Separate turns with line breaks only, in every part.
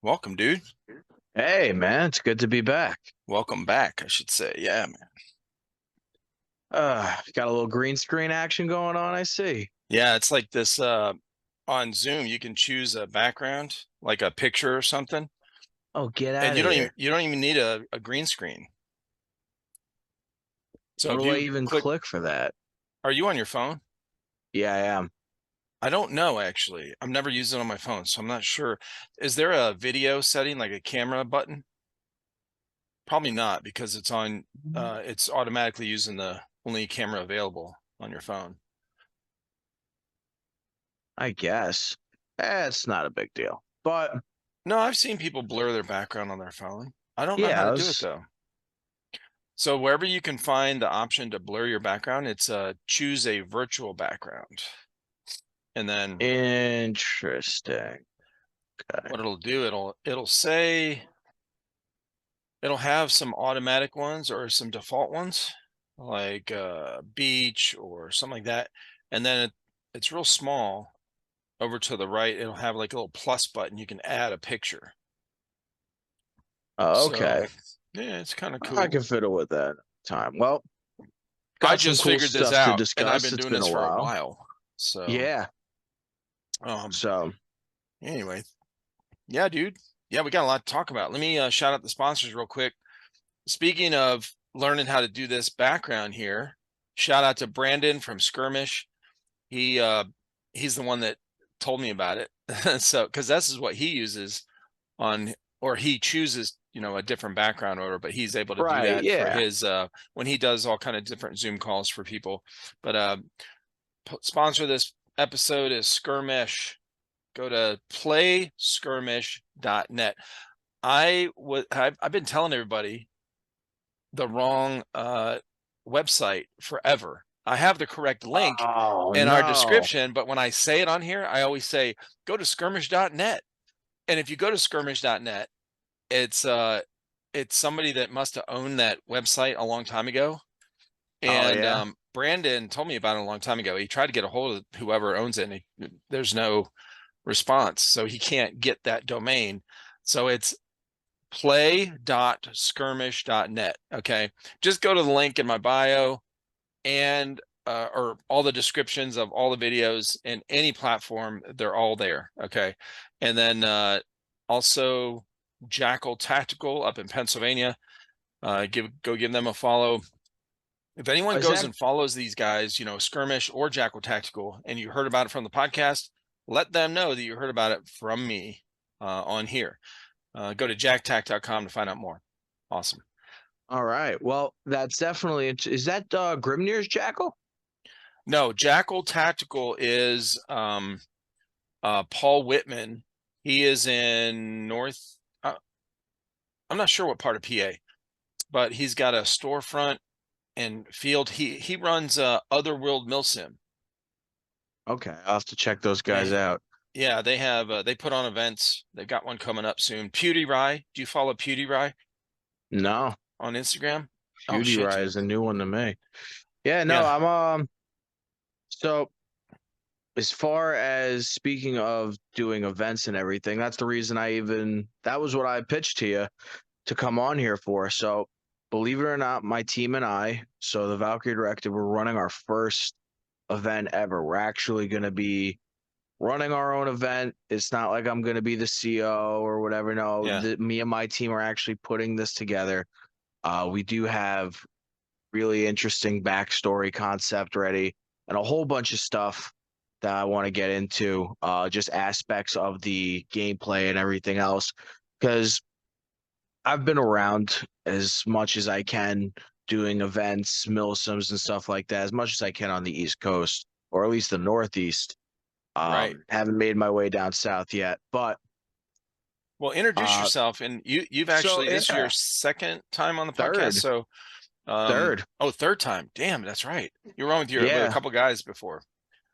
Welcome, dude.
Hey man, it's good to be back.
Welcome back, I should say. Yeah, man.
Got a little green screen action going on, I see.
Yeah, it's like this on Zoom, you can choose a background, like a picture or something,
Oh, get
and
out
you
of
don't even
here.
you don't even need a green screen. So
What
if
do I
you
even
click,
click for that?
are you on your phone?
Yeah, I am.
I don't know actually. I've never used it on my phone, so I'm not sure. Is there a video setting like a camera button? Probably not because it's automatically using the only camera available on your phone.
I guess. It's not a big deal. But
No, I've seen people blur their background on their phone. I don't know how
yeah,
to do it though. So wherever you can find the option to blur your background, it's choose a virtual background. And then
interesting. Okay.
what it'll do, it'll say it'll have some automatic ones or some default ones, like beach or something like that. And then it's real small over to the right. It'll have like a little plus button. You can add a picture. So
Okay.
yeah, it's kind of
I
cool.
can fiddle with that time. Well,
I
got some
just
cool
figured this
stuff to
out and I've
discuss.
been
It's
doing
been
this
a
for a
while.
while. So
Yeah.
um
So,
anyway, yeah, dude. Yeah, we got a lot to talk about. Let me shout out the sponsors real quick. Speaking of learning how to do this background here, shout out to Brandon from Skirmish. He's the one that told me about it. So because this is what he uses on, or he chooses, a different background order, but he's able to do
right,
that for
yeah.
his when he does all kind of different Zoom calls for people. But sponsor this episode is Skirmish. Go to playskirmish.net. I've been telling everybody the wrong website forever. I have the correct link
Oh
in our
no.
description, but when I say it on here, I always say go to skirmish.net. And if you go to skirmish.net, it's it's somebody that must have owned that website a long time ago.
Oh
And
yeah.
Brandon told me about it a long time ago. He tried to get a hold of whoever owns it, and there's no response, so he can't get that domain. So it's play.skirmish.net. Okay, just go to the link in my bio and or all the descriptions of all the videos in any platform, they're all there. Okay, and then also Jackal Tactical up in Pennsylvania. Go give them a follow. If anyone
Is
goes
that
and follows these guys, Skirmish or Jackal Tactical, and you heard about it from the podcast, let them know that you heard about it from me on here. Go to jacktac.com to find out more. Awesome.
all right? Well, that's definitely is that Grimnir's Jackal?
No, Jackal Tactical is Paul Whitman. He is in North. I'm not sure what part of PA, but he's got a storefront and field. He runs Otherworld MilSim.
Okay, I'll have to check those guys
And
out.
yeah, they have they put on events. They've got one coming up soon. PewDiePie. Do you follow PewDiePie
No,
on Instagram? Oh
Beauty
shit,
Rye
dude.
is a new one to me. Yeah, no,
Yeah.
I'm so as far as speaking of doing events and everything, that's the reason that was what I pitched to you to come on here for. So believe it or not, my team and I, so the Valkyrie Directive, we're running our first event ever. We're actually going to be running our own event. It's not like I'm going to be the CEO or whatever. No,
Yeah.
me and my team are actually putting this together. We do have really interesting backstory concept ready and a whole bunch of stuff that I want to get into, just aspects of the gameplay and everything else. Because I've been around as much as I can doing events, milsims, and stuff like that, as much as I can on the East Coast, or at least the Northeast.
Right.
Haven't made my way down south yet, but
Well, introduce
uh,
yourself, and you've
so
actually this is your
yeah,
second time on the podcast.
third,
So
third,
oh, third time. Damn, that's right. You were on with a
yeah,
couple guys before.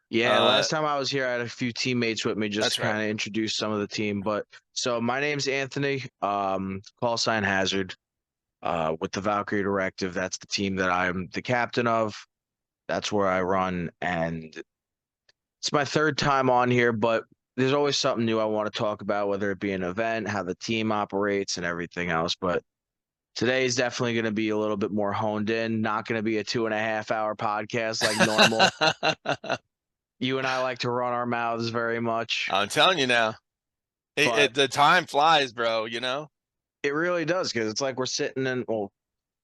yeah.
Uh
Last time I was here, I had a few teammates with me just to
that's right.
kind of introduce some of the team. But so my name's Anthony, call sign Hazard, with the Valkyrie Directive. That's the team that I'm the captain of. That's where I run, and it's my third time on here, but there's always something new I want to talk about, whether it be an event, how the team operates, and everything else. But today is definitely going to be a little bit more honed in. Not going to be a 2.5 hour podcast like normal. You and I like to run our mouths very much,
I'm telling you now,
but
the time flies, bro. You know?
it really does because it's like we're sitting in, well,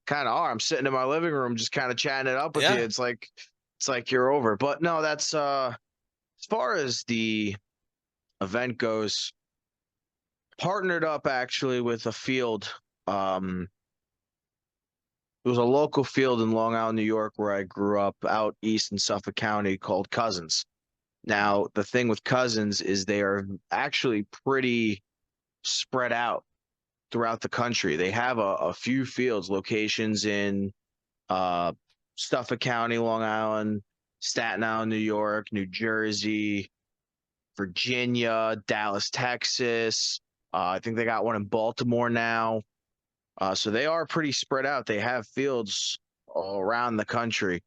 kind of are. I'm sitting in my living room just kind of chatting it up with you.
Yeah.
It's like you're over. But no, that's as far as the event goes, partnered up actually with a field. Um, it was a local field in Long Island, New York, where I grew up out east in Suffolk County called Cousins. Now, the thing with Cousins is they are actually pretty spread out throughout the country. They have a few fields, locations in uh, Suffolk County, Long Island, Staten Island, New York, New Jersey, Virginia, Dallas, Texas. I think they got one in Baltimore now. So they are pretty spread out. They have fields all around the country.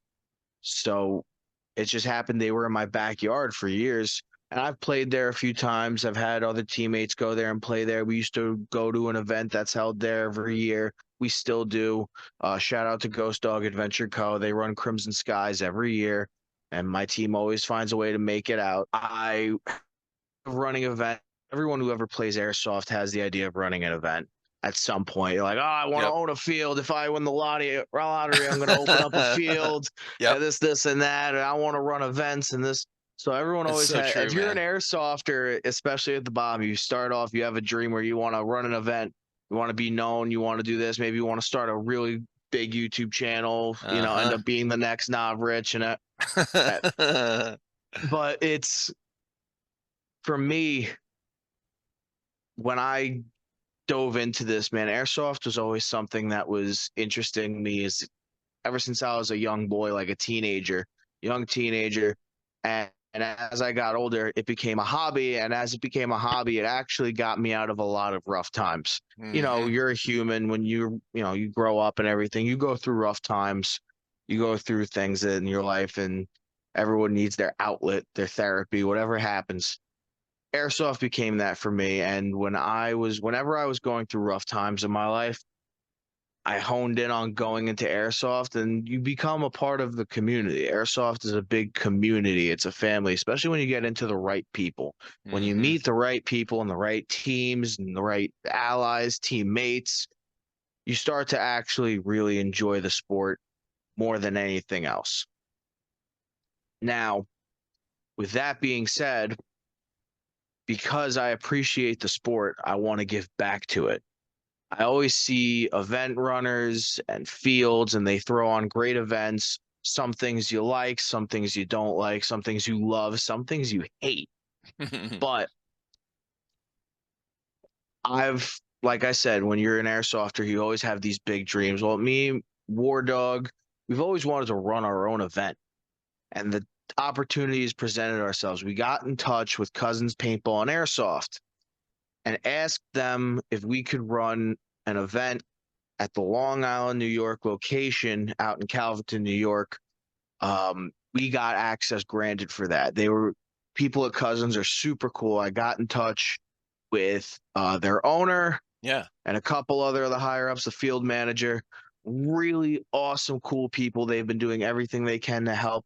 So it just happened they were in my backyard for years. And I've played there a few times. I've had other teammates go there and play there. We used to go to an event that's held there every year. We still do. Shout out to Ghost Dog Adventure Co. They run Crimson Skies every year, and my team always finds a way to make it out. I running event. Everyone who ever plays airsoft has the idea of running an event at some point. You're like, oh, I want to
Yep.
own a field. If I win the lottery, I'm going to open up a field.
Yep.
And this, and that. And I want to run events and this. So everyone
It's
always
so
has.
true,
If you're an
man.
airsofter, especially at the bottom, you start off. You have a dream where you want to run an event. You want to be known. You want to do this. Maybe you want to start a really big YouTube channel. End
Uh-huh.
up being the next Nav Rich and but it's for me when I dove into this, man, airsoft was always something that was interesting to me is ever since I was a young boy, like a young teenager. And as I got older, it became a hobby. And as it became a hobby, it actually got me out of a lot of rough times.
Hmm.
You're a human when you grow up and everything, you go through rough times, you go through things in your life, and everyone needs their outlet, their therapy, whatever happens. Airsoft became that for me. And whenever I was going through rough times in my life, I honed in on going into airsoft, and you become a part of the community. Airsoft is a big community. It's a family, especially when you get into the right people. When you
Hmm.
meet the right people and the right teams and the right allies, teammates, you start to actually really enjoy the sport more than anything else. Now, with that being said, because I appreciate the sport, I want to give back to it. I always see event runners and fields, and they throw on great events. Some things you like, some things you don't like, some things you love, some things you hate. But like I said, when you're an airsofter, you always have these big dreams. Well, me, War Dog, we've always wanted to run our own event, and the opportunities presented ourselves. We got in touch with Cousins Paintball and Airsoft and asked them if we could run an event at the Long Island, New York location out in Calverton, New York. We got access granted for that. People at Cousins are super cool. I got in touch with their owner
Yeah.
and a couple other of the higher ups, the field manager. Really awesome, cool people. They've been doing everything they can to help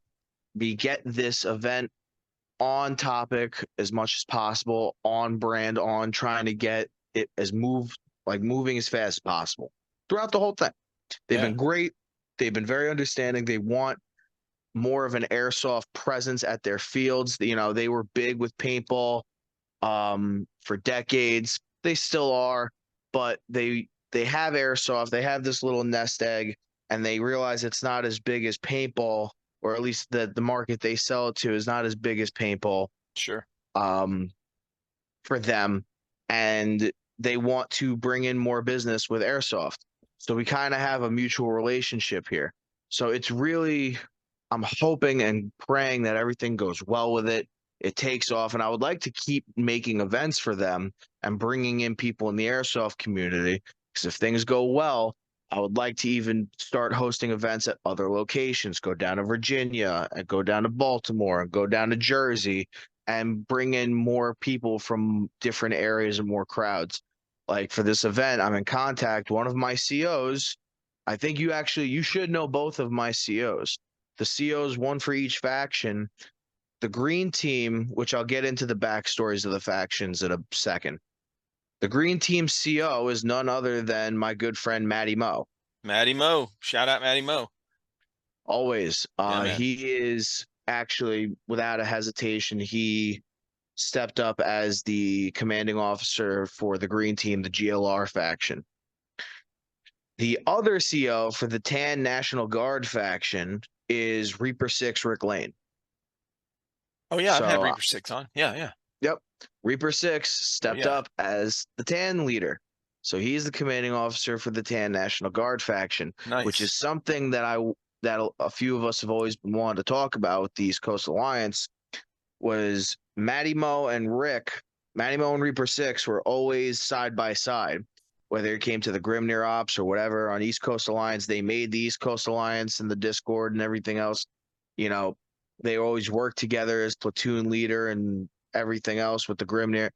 me get this event on topic as much as possible, on brand, on trying to get it moving as fast as possible throughout the whole thing. They've
Yeah.
been great. They've been very understanding. They want more of an airsoft presence at their fields. They were big with paintball for decades. They still are, but they have airsoft. They have this little nest egg, and they realize it's not as big as paintball, or at least the market they sell it to is not as big as paintball
Sure.
um, for them, and they want to bring in more business with airsoft. So we kind of have a mutual relationship here. So it's really, I'm hoping and praying that everything goes well with it. It takes off, and I would like to keep making events for them and bringing in people in the airsoft community. Because if things go well, I would like to even start hosting events at other locations. Go down to Virginia, and go down to Baltimore, and go down to Jersey, and bring in more people from different areas and more crowds. Like for this event, I'm in contact. One of my COs, I think you should know both of my COs. The COs, one for each faction. The green team, which I'll get into the backstories of the factions in a second. The green team CO is none other than my good friend Matty Mo.
Matty Mo. Shout out Matty Mo.
Always.
Yeah, man.
He is actually, without a hesitation, he stepped up as the commanding officer for the green team, the GLR faction. The other CO for the Tan National Guard faction is Reaper 6 Rick Lane.
Oh yeah, I've had
So,
Reaper 6 on. Yeah, yeah.
yep, Reaper 6
Oh
stepped
yeah.
up as the Tan leader. So he's the commanding officer for the Tan National Guard faction, which is
Nice.
something that a few of us have always been wanting to talk about with the East Coast Alliance. Was Matty Mo and Rick, Matty Mo and Reaper 6 were always side by side, whether it came to the Grimnir Ops or whatever on East Coast Alliance. They made the East Coast Alliance and the Discord and everything else. You know, they always worked together as platoon leader and everything else with the Grimnir.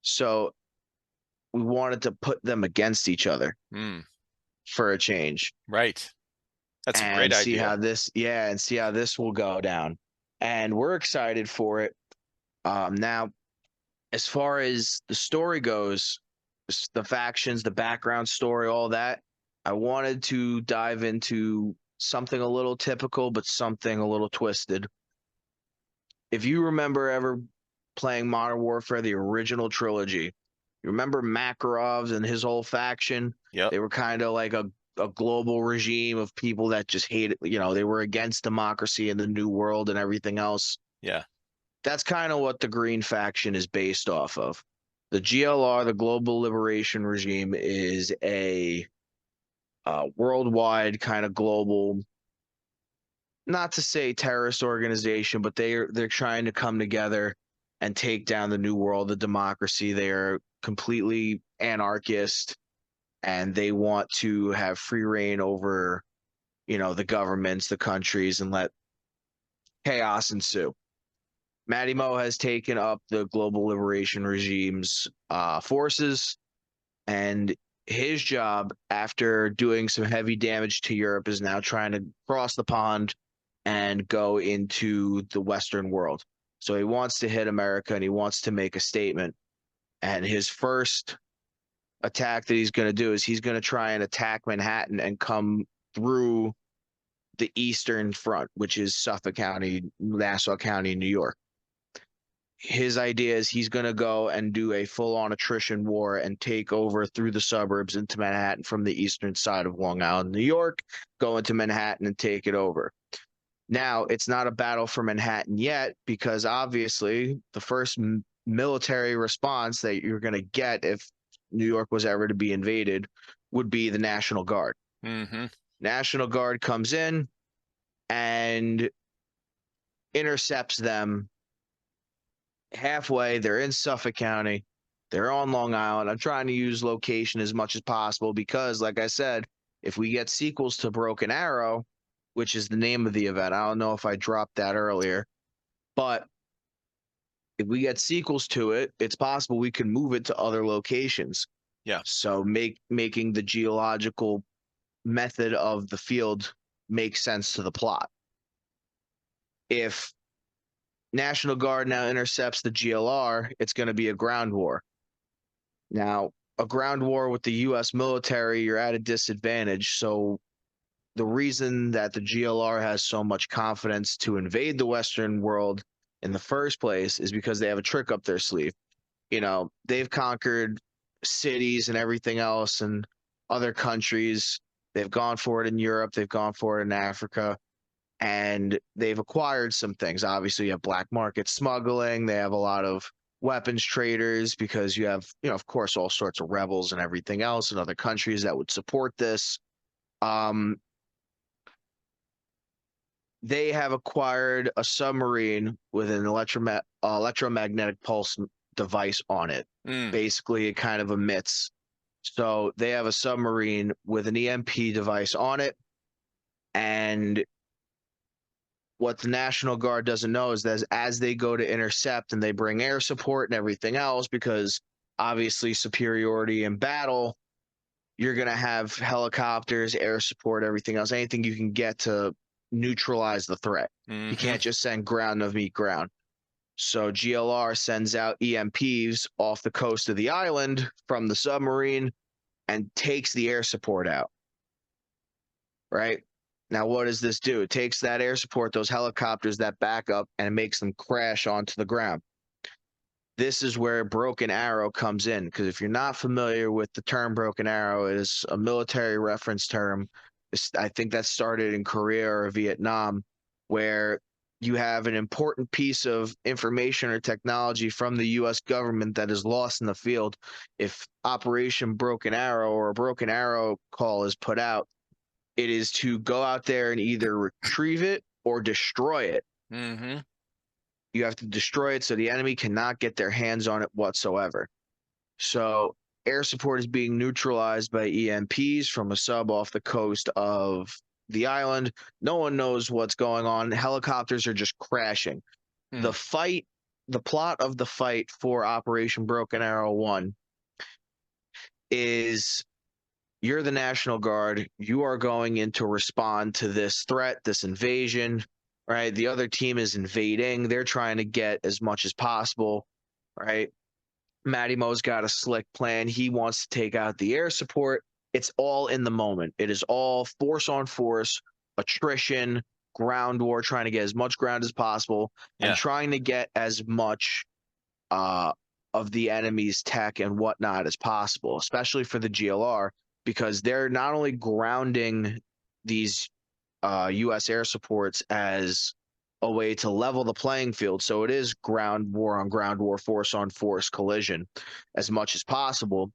So we wanted to put them against each other
Mm,
for a change
right. That's a great
and see how
idea.
this will go down. And we're excited for it. Now, as far as the story goes, the factions, the background story, all that, I wanted to dive into something a little typical, but something a little twisted. If you remember ever playing Modern Warfare, the original trilogy, you remember Makarov and his whole faction?
Yep.
They were kind of like a global regime of people that just hated, they were against democracy and the New World and everything else.
Yeah.
That's kind of what the Green faction is based off of. The GLR, the Global Liberation Regime, is a worldwide kind of global, not to say terrorist organization, but they're trying to come together and take down the New World, the democracy. They are completely anarchist, and they want to have free reign over, the governments, the countries, and let chaos ensue. Matty Mo has taken up the Global Liberation Regime's forces, and his job, after doing some heavy damage to Europe, is now trying to cross the pond and go into the Western world. So he wants to hit America and he wants to make a statement. And his first attack that he's going to do is he's going to try and attack Manhattan and come through the Eastern Front, which is Suffolk County, Nassau County, New York. His idea is he's going to go and do a full-on attrition war and take over through the suburbs into Manhattan from the eastern side of Long Island, New York, go into Manhattan and take it over. Now, it's not a battle for Manhattan yet because obviously the first military response that you're going to get if New York was ever to be invaded would be the National Guard.
Mm-hmm.
National Guard comes in and intercepts them halfway. They're in Suffolk County. They're on Long Island. I'm trying to use location as much as possible because, like I said, if we get sequels to Broken Arrow, which is the name of the event, I don't know if I dropped that earlier, but if we get sequels to it, it's possible we can move it to other locations.
Yeah.
So making the geological method of the field make sense to the plot. If National Guard now intercepts the GLR, it's going to be a ground war. Now, a ground war with the U.S. military, you're at a disadvantage. So the reason that the GLR has so much confidence to invade the Western world in the first place is because they have a trick up their sleeve. They've conquered cities and everything else and other countries. They've gone for it in Europe. They've gone for it in Africa. And they've acquired some things. Obviously, you have black market smuggling. They have a lot of weapons traders because you have, of course, all sorts of rebels and everything else in other countries that would support this. They have acquired a submarine with an electromagnetic pulse device on it.
Mm.
Basically, it kind of emits. So they have a submarine with an EMP device on it, and what the National Guard doesn't know is that as they go to intercept and they bring air support and everything else, because obviously superiority in battle, you're going to have helicopters, air support, everything else, anything you can get to neutralize the threat. You can't just send ground to meet ground. So GLR sends out EMPs off the coast of the island from the submarine and takes the air support out. Right? Now, what does this do? It takes that air support, those helicopters, that backup, and it makes them crash onto the ground. This is where broken arrow comes in, because if you're not familiar with the term broken arrow, it is a military reference term. I think that started in Korea or Vietnam, where you have an important piece of information or technology from the U.S. government that is lost in the field. If Operation Broken Arrow or a broken arrow call is put out, it is to go out there and either retrieve it or destroy it. You have to destroy it so the enemy cannot get their hands on it whatsoever. So air support is being neutralized by EMPs from a sub off the coast of the island. No one knows what's going on. Helicopters are just crashing. The plot of the fight for Operation Broken Arrow 1 is you're the National Guard. You are going in to respond to this threat, this invasion, right? The other team is invading. They're trying to get as much as possible, right? Matty Mo's got a slick plan. He wants to take out the air support. It's all in the moment. It is all force on force, attrition, ground war, trying to get as much ground as possible and trying to get as much of the enemy's tech and whatnot as possible, especially for the GLR, because they're not only grounding these U.S. air supports as a way to level the playing field. So it is ground war on ground war, force on force collision as much as possible.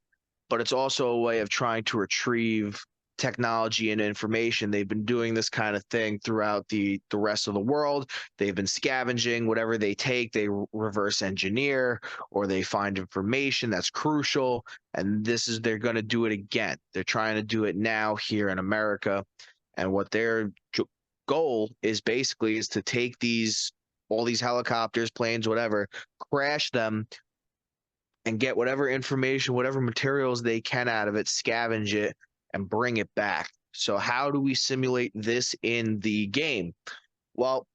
But it's also a way of trying to retrieve technology and information. They've been doing this kind of thing throughout the rest of the world. They've been scavenging whatever they take, they reverse engineer, or they find information that's crucial. And they're going to do it again. They're trying to do it now here in America. And what their goal is basically is to take all these helicopters, planes, whatever, crash them and get whatever information, whatever materials they can out of it, scavenge it, and bring it back. So how do we simulate this in the game? Well,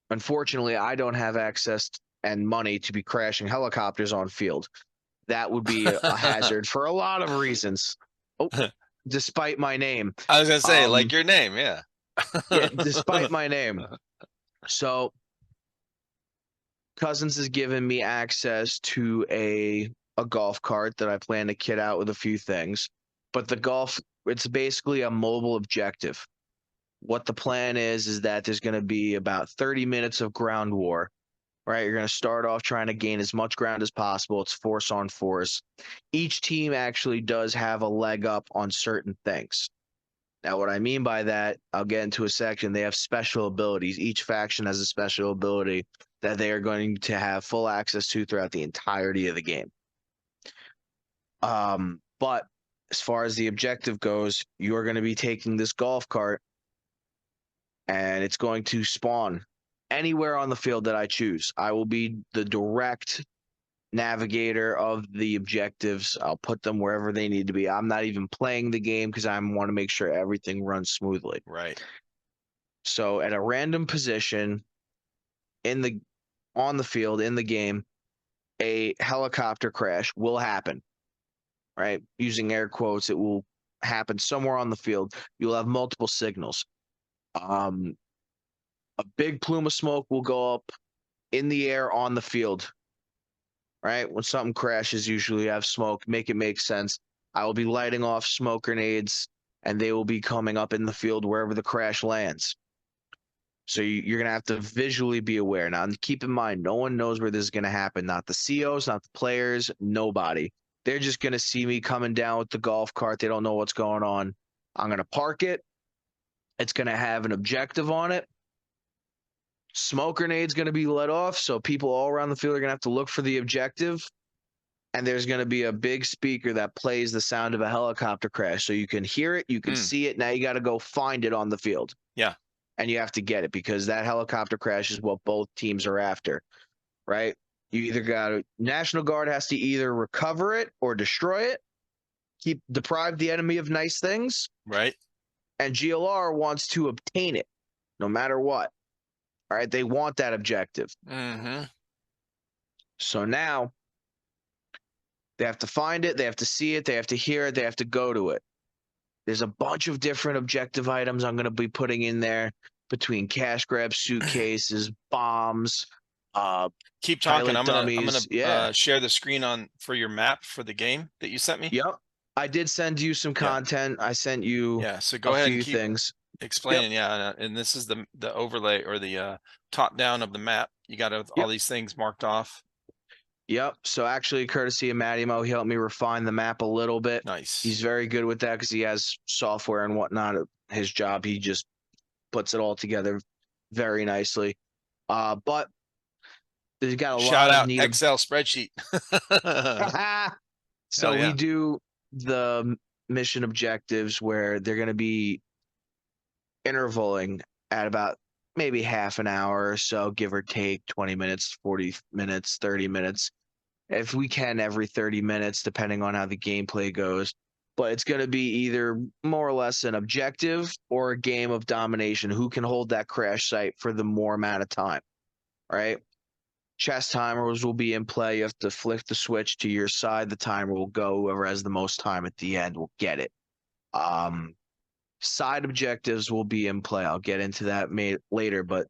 unfortunately, I don't have access and money to be crashing helicopters on field. That would be a hazard for a lot of reasons. Oh, despite my name.
I was going to say, like your name, yeah.
Yeah, despite my name. So Cousins has given me access to a golf cart that I plan to kit out with a few things. But it's basically a mobile objective. What the plan is that there's going to be about 30 minutes of ground war, right? You're going to start off trying to gain as much ground as possible. It's force on force. Each team actually does have a leg up on certain things. Now, what I mean by that, I'll get into a section. They have special abilities. Each faction has a special ability that they are going to have full access to throughout the entirety of the game. But as far as the objective goes, you're going to be taking this golf cart and it's going to spawn anywhere on the field that I choose. I will be the direct navigator of the objectives. I'll put them wherever they need to be. I'm not even playing the game because I want to make sure everything runs smoothly.
Right.
So at a random position on the field in the game, a helicopter crash will happen. Right? Using air quotes, it will happen somewhere on the field. You'll have multiple signals. A big plume of smoke will go up in the air on the field. Right? When something crashes, usually you have smoke. Make it make sense. I will be lighting off smoke grenades, and they will be coming up in the field wherever the crash lands. So you're going to have to visually be aware. Now, keep in mind, no one knows where this is going to happen. Not the COs, not the players, nobody. They're just going to see me coming down with the golf cart. They don't know what's going on. I'm going to park it. It's going to have an objective on it. Smoke grenade's going to be let off, so people all around the field are going to have to look for the objective. And there's going to be a big speaker that plays the sound of a helicopter crash. So you can hear it, you can see it. Now you got to go find it on the field.
Yeah.
and you have to get it because that helicopter crash is what both teams are after, right? You either got National Guard has to either recover it or destroy it, deprive the enemy of nice things,
Right.
and GLR wants to obtain it no matter what. All right, they want that objective.
Mm-hmm.
So now they have to find it, they have to see it, they have to hear it, they have to go to it. There's a bunch of different objective items I'm going to be putting in there between cash grabs, suitcases, bombs,
Keep talking.
pilot
I'm gonna
dummies. Yeah.
share the screen on for your map for the game that you sent me.
Yep. I did send you some
Yeah.
content. I sent you
Yeah. So
a
go ahead and
few
keep
things. Yep.
explaining. Yeah. And this is the overlay or the top down of the map. You got all
Yep.
these things marked off.
Yep. So actually, courtesy of Matty Mo, he helped me refine the map a little bit.
Nice.
He's very good with that because he has software and whatnot. His job, he just puts it all together very nicely. But there's got a
Shout
lot of
out
neat.
Excel spreadsheet.
So
yeah.
we do the mission objectives where they're going to be intervaling at about maybe half an hour or so, give or take 20 minutes, 40 minutes, 30 minutes. If we can, every 30 minutes, depending on how the gameplay goes. But it's going to be either more or less an objective or a game of domination. Who can hold that crash site for the more amount of time, right? Chess timers will be in play. You have to flick the switch to your side. The timer will go. Whoever has the most time at the end will get it. Side objectives will be in play. I'll get into that later, but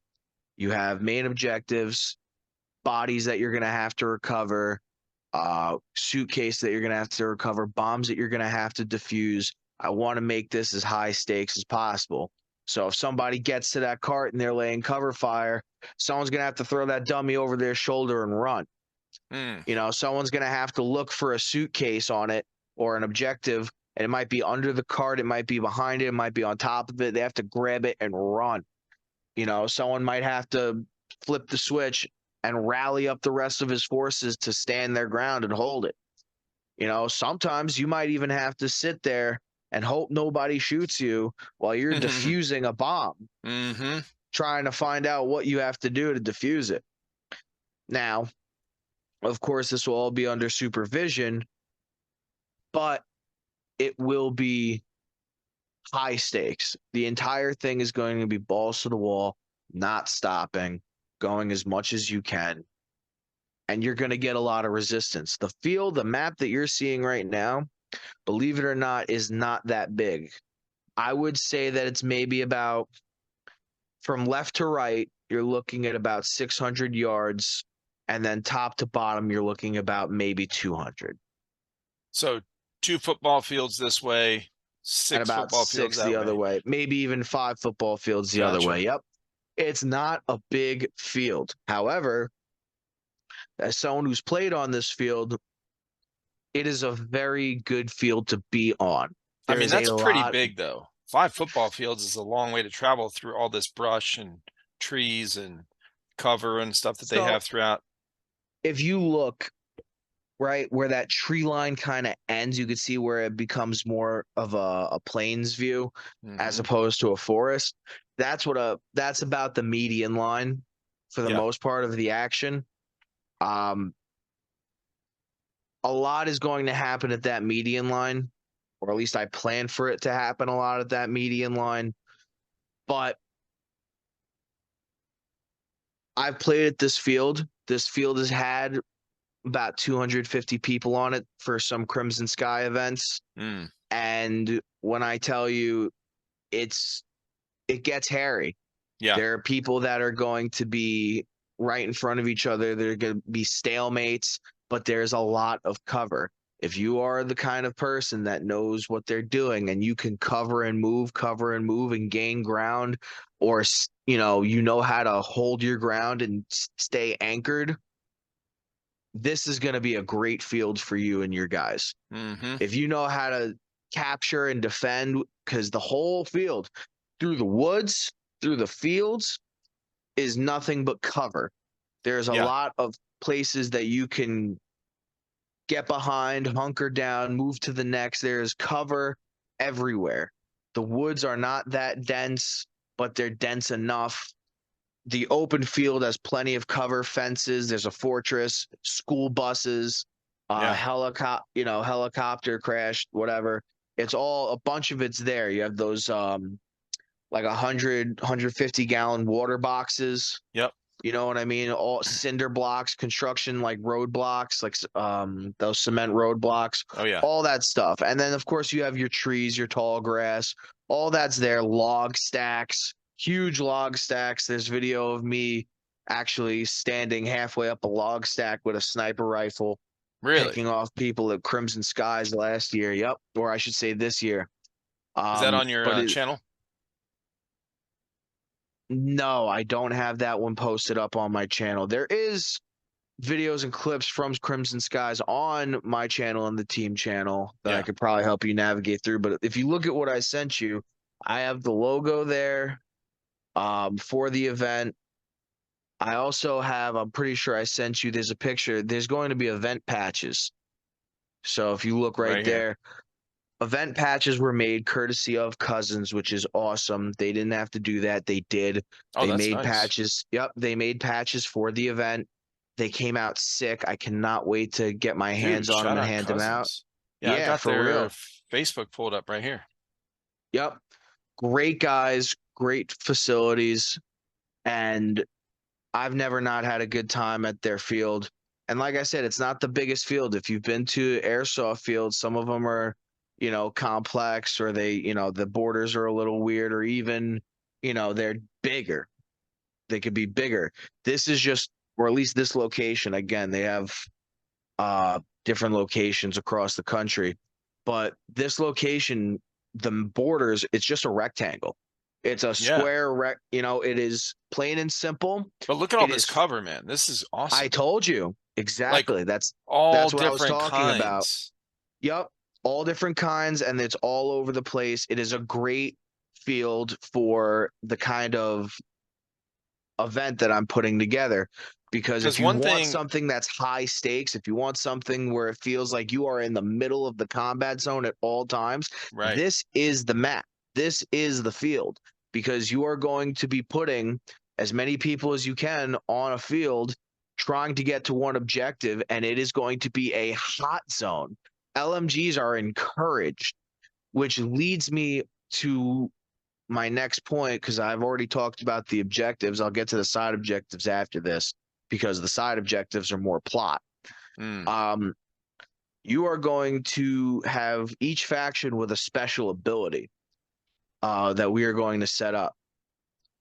you have main objectives, bodies that you're going to have to recover, suitcase that you're going to have to recover, bombs that you're going to have to defuse. I want to make this as high stakes as possible. So if somebody gets to that cart and they're laying cover fire, someone's going to have to throw that dummy over their shoulder and run. You know, someone's going to have to look for a suitcase on it or an objective, and it might be under the cart, it might be behind it, it might be on top of it. They have to grab it and run. You know, someone might have to flip the switch and rally up the rest of his forces to stand their ground and hold it. You know, sometimes you might even have to sit there and hope nobody shoots you while you're defusing a bomb, trying to find out what you have to do to defuse it. Now, of course, this will all be under supervision, but it will be high stakes. The entire thing is going to be balls to the wall, not stopping, going as much as you can. And you're going to get a lot of resistance. The field, the map that you're seeing right now, believe it or not, is not that big. I would say that it's maybe about, from left to right, you're looking at about 600 yards. And then top to bottom, you're looking about maybe 200.
So 2 football fields this way, 6
and about
football fields
6
that
the other way. Maybe even 5 football fields the other way. Yep. It's not a big field. However, as someone who's played on this field, it is a very good field to be on.
I mean, that's pretty big, though. 5 football fields is a long way to travel through all this brush and trees and cover and stuff that they have throughout.
If you look right where that tree line kind of ends, you can see where it becomes more of a plains view as opposed to a forest. That's about the median line for the most part of the action. A lot is going to happen at that median line, or at least I plan for it to happen a lot at that median line. But I've played at this field. This field has had about 250 people on it for some Crimson Sky events. And when I tell you, it gets hairy. There are people that are going to be right in front of each other. There are going to be stalemates, but there's a lot of cover. If you are the kind of person that knows what they're doing and you can cover and move and gain ground, or, you know how to hold your ground and stay anchored, this is going to be a great field for you and your guys. If you know how to capture and defend, because the whole field, through the woods, through the fields, is nothing but cover. There's a lot of places that you can get behind, hunker down, move to the next. There's cover everywhere. The woods are not that dense. but they're dense enough. The open field has plenty of cover, fences. There's a fortress, school buses,
Yeah.
helicopter crash, whatever. It's all a bunch of it's there. You have those like 150 gallon water boxes.
Yep.
You know what I mean? All cinder blocks, construction like road blocks, like those cement road blocks,
Oh yeah.
all that stuff. And then of course you have your trees, your tall grass, all that's there. Log stacks, huge log stacks. There's video of me actually standing halfway up a log stack with a sniper rifle,
Really?
picking off people at Crimson Skies last year. Yep, or I should say this year.
Is that on your
But
channel?
no, I don't have that one posted up on my channel. There is videos and clips from Crimson Skies on my channel and the team channel that I
Yeah.
could probably help you navigate through. But if you look at what I sent you, I have the logo there for the event. I also have, I'm pretty sure I sent you, there's a picture. There's going to be event patches. So if you look right
Right here.
there, event patches were made courtesy of Cousins, which is awesome. They didn't have to do that. They did.
Oh,
They
that's
made
nice.
patches. Yep, they made patches for the event. They came out sick. I cannot wait to get my hands
Dude,
on them
shout
and
out
hand them out.
Cousins. Yeah, I
Yeah,
got
for
their
real.
Facebook pulled up right here.
Yep. Great guys, great facilities, and I've never not had a good time at their field. And like I said, it's not the biggest field. If you've been to airsoft fields, some of them are, complex, or the borders are a little weird, or even, they're bigger. They could be bigger. This is just, or at least this location, again, they have different locations across the country. But this location, the borders, it's just a rectangle. It's a
Yeah.
square it is plain and simple.
But look at all
It
this
is,
cover, man. This is
I
awesome.
told you
Like
exactly. That's
all
that's what I was
different
talking about.
kinds.
Yep. All different kinds, and it's all over the place. It is a great field for the kind of event that I'm putting together. Because if
Because
you
one
want
thing,
something that's high stakes, if you want something where it feels like you are in the middle of the combat zone at all times,
right?
this is the map. This is the field, because you are going to be putting as many people as you can on a field trying to get to one objective, and it is going to be a hot zone. LMGs are encouraged, which leads me to my next point, because I've already talked about the objectives. I'll get to the side objectives after this, because the side objectives are more plot.
Mm,
Um, you are going to have each faction with a special ability that we are going to set up.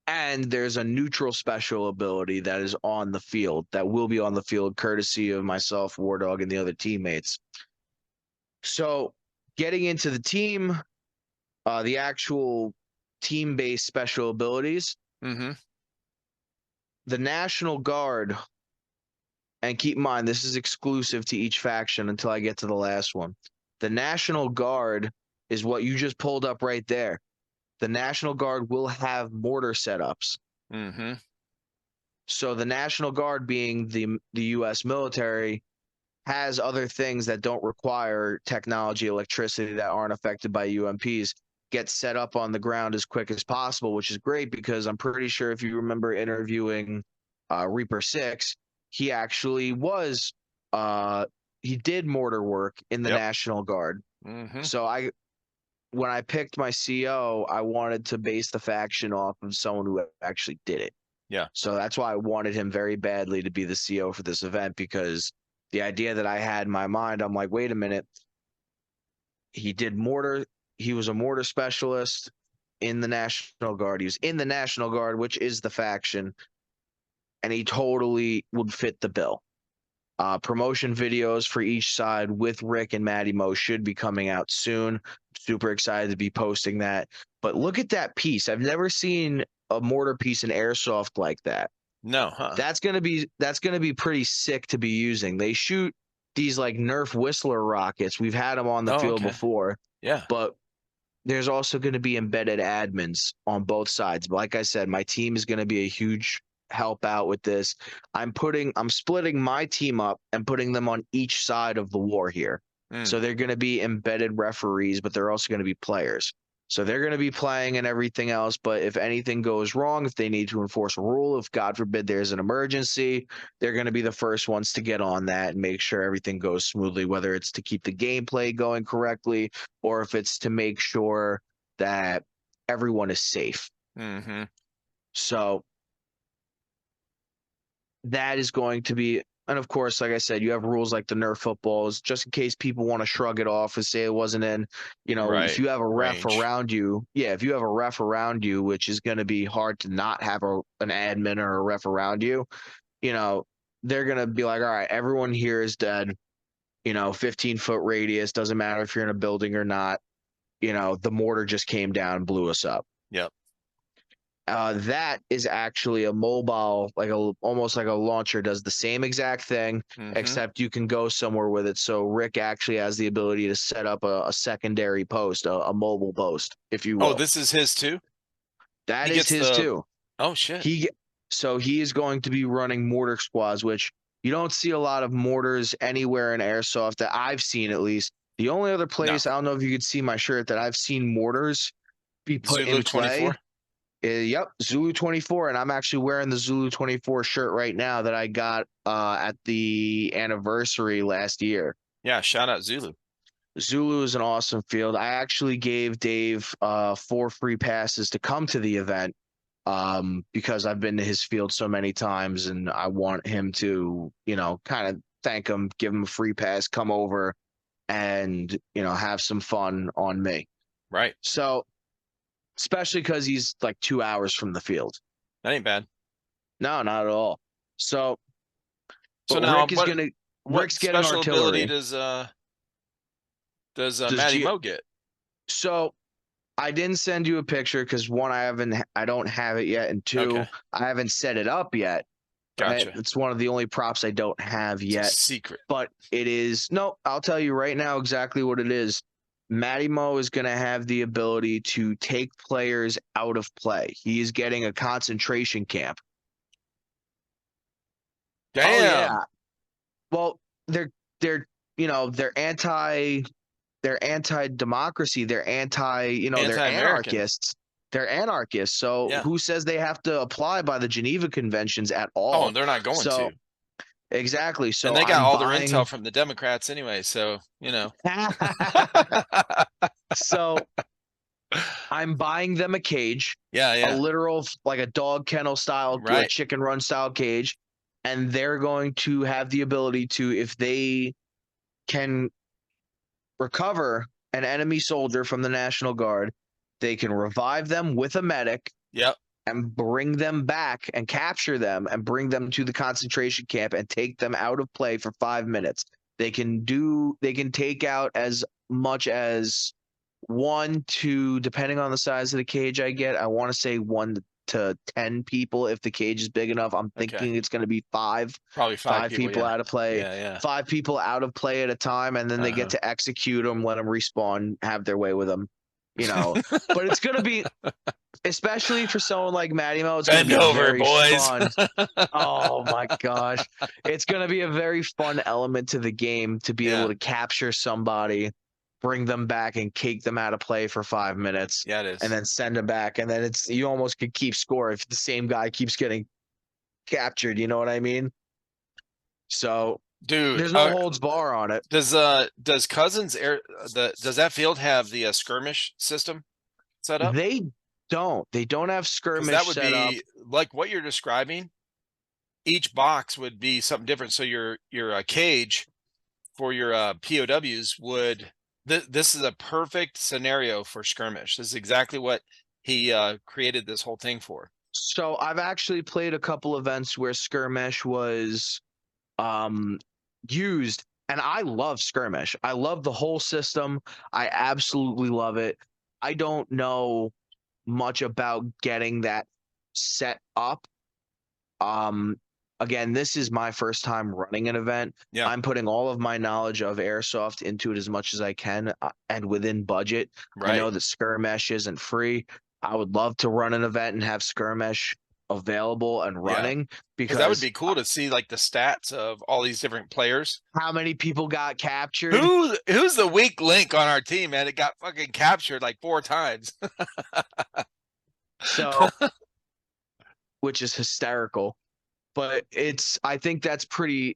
And there's a neutral special ability that is on the field, that will be on the field courtesy of myself, War Dog, and the other teammates. So getting into the team, the actual team-based special abilities,
mm-hmm.
the National Guard, and keep in mind, this is exclusive to each faction until I get to the last one. The National Guard is what you just pulled up right there. The National Guard will have mortar setups.
Mm-hmm.
So the National Guard, being the U.S. military, has other things that don't require technology, electricity, that aren't affected by UMPs, get set up on the ground as quick as possible, which is great, because I'm pretty sure if you remember interviewing Reaper 6, he actually was he did mortar work in the
Yep.
National Guard.
Mm-hmm.
So when I picked my CO, I wanted to base the faction off of someone who actually did it.
Yeah.
So that's why I wanted him very badly to be the CO for this event, because the idea that I had in my mind, I'm like, wait a minute. He did mortar. He was a mortar specialist in the National Guard. He was in the National Guard, which is the faction, and he totally would fit the bill. Promotion videos for each side with Rick and Matty Mo should be coming out soon. Super excited to be posting that. But look at that piece. I've never seen a mortar piece in airsoft like that.
No, huh?
That's gonna be pretty sick to be using. They shoot these like Nerf Whistler rockets. We've had them on the
Oh,
field
okay.
before,
Yeah.
but there's also going to be embedded admins on both sides. But like I said, my team is going to be a huge help out with this. I'm splitting my team up and putting them on each side of the war here.
Mm.
So they're going to be embedded referees, but they're also going to be players. So they're going to be playing and everything else. But if anything goes wrong, if they need to enforce a rule, if God forbid there's an emergency, they're going to be the first ones to get on that and make sure everything goes smoothly, whether it's to keep the gameplay going correctly or if it's to make sure that everyone is safe.
Mm-hmm.
So that is going to be, and of course, like I said, you have rules like the Nerf footballs, just in case people want to shrug it off and say it wasn't in, if
Right.
you have a ref
Range.
around you, if you have a ref around you, which is going to be hard to not have an admin or a ref around you, they're going to be like, all right, everyone here is dead, 15-foot radius, doesn't matter if you're in a building or not, the mortar just came down and blew us up.
Yep.
That is actually a mobile, almost like a launcher, does the same exact thing, except you can go somewhere with it. So Rick actually has the ability to set up a secondary post, a mobile post, if you will.
Oh, this is his too?
That is his too.
Oh, shit.
So he is going to be running mortar squads, which you don't see a lot of mortars anywhere in Airsoft that I've seen, at least. The only other place, I don't know if you could see my shirt, that I've seen mortars be put
Zulu
in play.
24?
Yep, Zulu 24, and I'm actually wearing the Zulu 24 shirt right now that I got at the anniversary last year.
Yeah, shout out Zulu.
Zulu is an awesome field. I actually gave Dave 4 free passes to come to the event because I've been to his field so many times, and I want him to, kind of thank him, give him a free pass, come over, and have some fun on me.
Right.
So. Especially because he's like 2 hours from the field.
That ain't bad.
No, not at all. So
now
Rick's getting
special
artillery.
ability does Matty Mo get?
So I didn't send you a picture because one, I don't have it yet, and two, I haven't set it up yet.
Gotcha.
It's one of the only props I don't have yet.
It's a secret.
But it is I'll tell you right now exactly what it is. Matty Mo is going to have the ability to take players out of play. He is getting a concentration camp.
Damn.
Oh yeah. Well, they're anti-democracy. They're they're anarchists. They're anarchists. So who says they have to apply by the Geneva Conventions at all?
Oh, they're not going to.
Exactly. So
and they got all their intel from the Democrats anyway. So,
So I'm buying them a cage.
Yeah.
A literal, like a dog kennel style,
right.
chicken run style cage. And they're going to have the ability to, if they can recover an enemy soldier from the National Guard, they can revive them with a medic.
Yep.
And bring them back and capture them and bring them to the concentration camp and take them out of play for 5 minutes. They can take out as much as 1 to, depending on the size of the cage I get, I want to say 1 to 10 people if the cage is big enough. I'm thinking it's going to be 5.
Probably 5
people out of play.
Yeah.
5 people out of play at a time, and then they get to execute them, let them respawn, have their way with them. But it's going to be, especially for someone like Matty Mo, it's going to be very fun. Oh my gosh. It's going to be a very fun element to the game to be able to capture somebody, bring them back and cake them out of play for 5 minutes.
Yeah, it is.
And then send them back. And then you almost could keep score if the same guy keeps getting captured. You know what I mean? So
dude,
there's no holds bar on it.
Does Cousins does that field have the skirmish system set up?
They don't have skirmish
that would
set
be
up.
Like what you're describing. Each box would be something different. So your cage for your POWs would this is a perfect scenario for skirmish. This is exactly what he created this whole thing for.
So I've actually played a couple events where skirmish was used, and I love skirmish. I love the whole system. I absolutely love it. I don't know much about getting that set up. Again, this is my first time running an event.
Yeah.
I'm putting all of my knowledge of Airsoft into it as much as I can, and within budget.
Right.
I know that skirmish isn't free. I would love to run an event and have skirmish. available and
Yeah.
running,
Because that would
because
be cool to see like the stats of all these different players.
how many people got captured?
Who's the weak link on our team, man? It got fucking captured like 4 times.
So, which is hysterical. But I think that's pretty,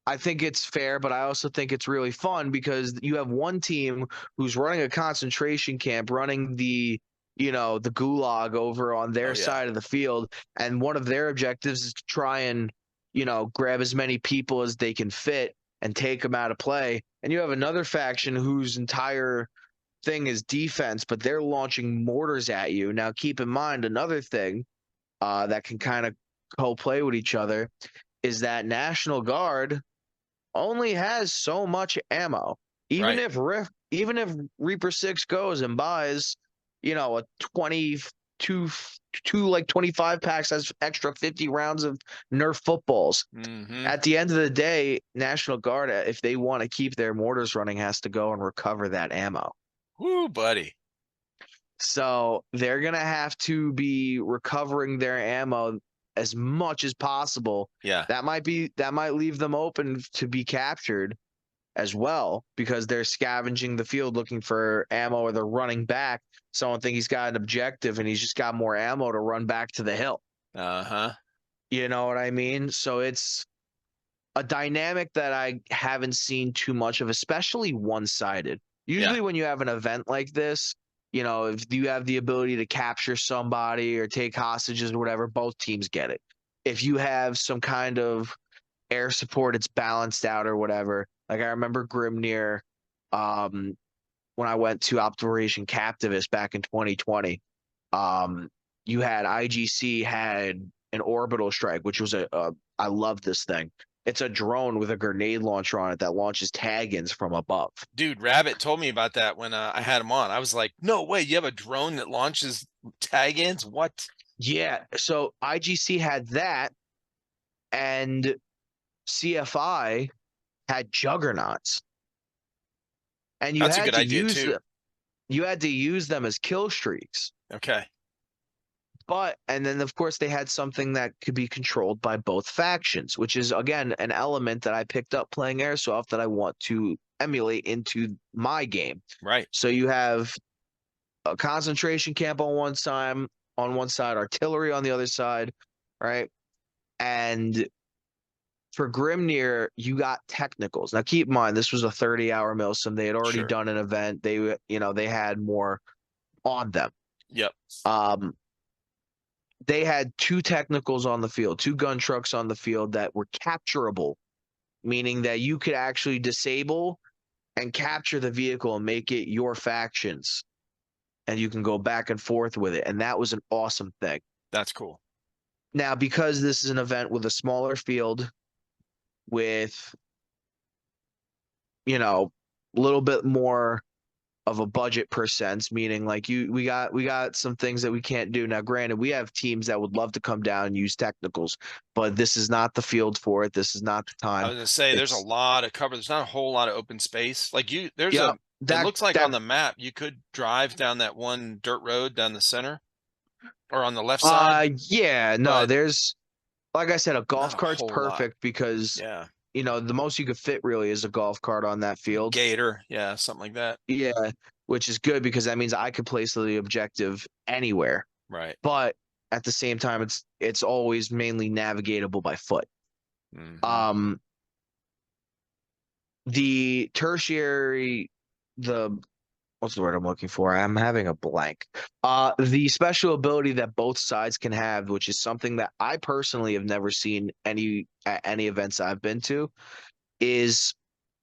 I think it's fair, but I also think it's really fun because you have one team who's running a concentration camp, running the gulag over on
Oh
their
yeah.
side of the field. And one of their objectives is to try and, grab as many people as they can fit and take them out of play. And you have another faction whose entire thing is defense, but they're launching mortars at you. Now, keep in mind another thing that can kind of co-play with each other is that National Guard only has so much ammo. Even
Right.
if Reaper 6 goes and buys, a 22 like 25 packs, has extra 50 rounds of Nerf footballs.
Mm-hmm.
At the end of the day, National Guard, if they want to keep their mortars running, has to go and recover that ammo.
Woo, buddy.
So they're gonna have to be recovering their ammo as much as possible.
Yeah.
That might leave them open to be captured as well, because they're scavenging the field looking for ammo, or they're running back. Someone think he's got an objective and he's just got more ammo to run back to the hill.
Uh-huh.
You know what I mean? So it's a dynamic that I haven't seen too much of, especially one-sided.
Yeah.
Usually when you have an event like this, if you have the ability to capture somebody or take hostages or whatever, both teams get it. If you have some kind of air support, it's balanced out or whatever. Like I remember Grimnir, when I went to Operation Captivist back in 2020, you had IGC had an orbital strike, which was I love this thing. It's a drone with a grenade launcher on it that launches tag-ins from above.
Dude, Rabbit told me about that when I had him on. I was like, no way, you have a drone that launches tag-ins? What?
Yeah, so IGC had that, and CFI had juggernauts, and
That's a good idea too.
you had to use them as kill streaks.
Okay.
And then of course they had something that could be controlled by both factions, which is again an element that I picked up playing Airsoft that I want to emulate into my game.
Right.
So you have a concentration camp on one side, artillery on the other side, right? And for Grimnir, you got technicals. Now keep in mind this was a 30-hour MilSim. They had already
Sure.
done an event. They had more on them.
Yep.
They had two technicals on the field, two gun trucks on the field that were capturable, meaning that you could actually disable and capture the vehicle and make it your factions, and you can go back and forth with it. And that was an awesome thing.
That's cool.
Now, because this is an event with a smaller field, with, a little bit more of a budget per sense, meaning like we got some things that we can't do. Now, granted, we have teams that would love to come down and use technicals, but this is not the field for it. This is not the
I
time.
was gonna say there's a lot of cover. There's not a whole lot of open space. Like
Yeah,
it
that
looks like
that
on the map you could drive down that one dirt road down the center or on the left side,
yeah, no,
but
there's, like I said, a
not
golf
a
cart's
whole lot.
perfect because
Yeah.
the most you could fit really is a golf cart on that field.
Gator. Yeah, something like that.
Yeah, which is good because that means I could place the objective anywhere.
Right.
But at the same time, it's always mainly navigatable by foot.
Mm-hmm.
Um, the tertiary, the what's the word I'm looking for? I'm having a blank. The special ability that both sides can have, which is something that I personally have never seen at any events I've been to, is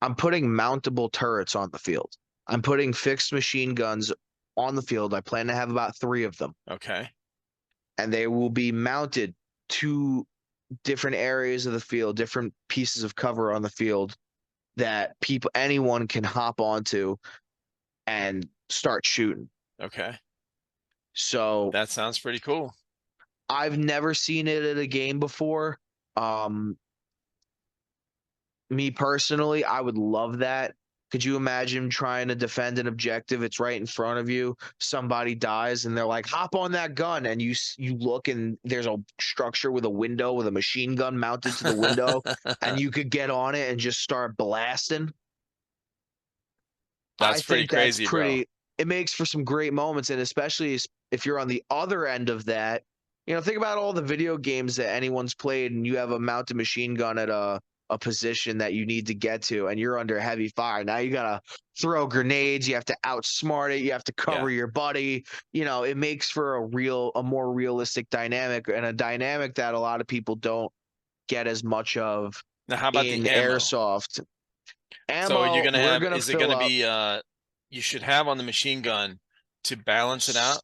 I'm putting mountable turrets on the field. I'm putting fixed machine guns on the field. I plan to have about 3 of them,
Okay.
and they will be mounted to different areas of the field, different pieces of cover on the field that anyone can hop onto and start shooting.
Okay.
So
That sounds pretty cool.
I've never seen it at a game before. Me personally, I would love that Could you imagine trying to defend an objective? It's right in front of you. Somebody dies, and they're like, "Hop on that gun!" And you look, and there's a structure with a window with a machine gun mounted to the window, and you could get on it and just start blasting. I
That's pretty
think that's
crazy, bro.
pretty. It makes for some great moments, and especially if you're on the other end of that, think about all the video games that anyone's played, and you have a mounted machine gun at a position that you need to get to, and you're under heavy fire. Now you gotta throw grenades. You have to outsmart it. You have to cover
Yeah.
your buddy. It makes for a more realistic dynamic, and a dynamic that a lot of people don't get as much of
Now, how about the
in
ammo?
airsoft.
So are you
Ammo,
gonna
we're
have,
gonna
is it
fill
gonna
up.
be you should have on the machine gun to balance it out?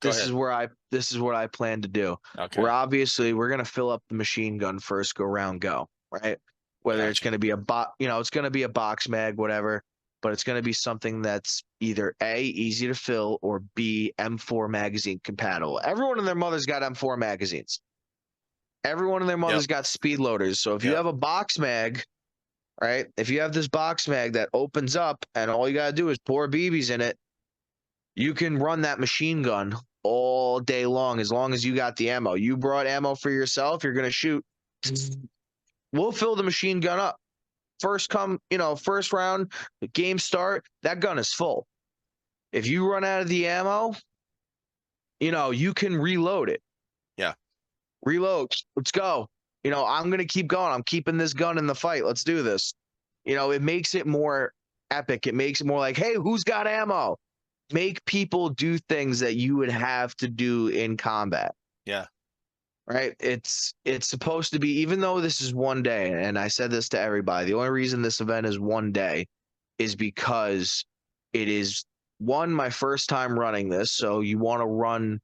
Go
this
ahead.
is where I this is what I plan to do.
Okay.
We're gonna fill up the machine gun first go round go, right? Whether it's
Gotcha.
gonna be it's gonna be a box mag, whatever, but it's gonna be something that's either A, easy to fill, or B, M4 magazine compatible. Everyone and their mother's got M4 magazines. Everyone and their
Yep.
mother's got speed loaders. So if you
Yep.
have a box mag, right? If you have this box mag that opens up and all you gotta do is pour BBs in it, you can run that machine gun all day long as you got the ammo. You brought ammo for yourself, you're going to shoot. We'll fill the machine gun up. First round, the game start, that gun is full. If you run out of the ammo, you can reload it.
Yeah.
Reload. Let's go. I'm going to keep going. I'm keeping this gun in the fight. Let's do this. It makes it more epic. It makes it more like, hey, who's got ammo? Make people do things that you would have to do in combat.
Yeah.
Right? It's supposed to be, even though this is one day, and I said this to everybody, the only reason this event is one day is because it is my first time running this. So you want to run,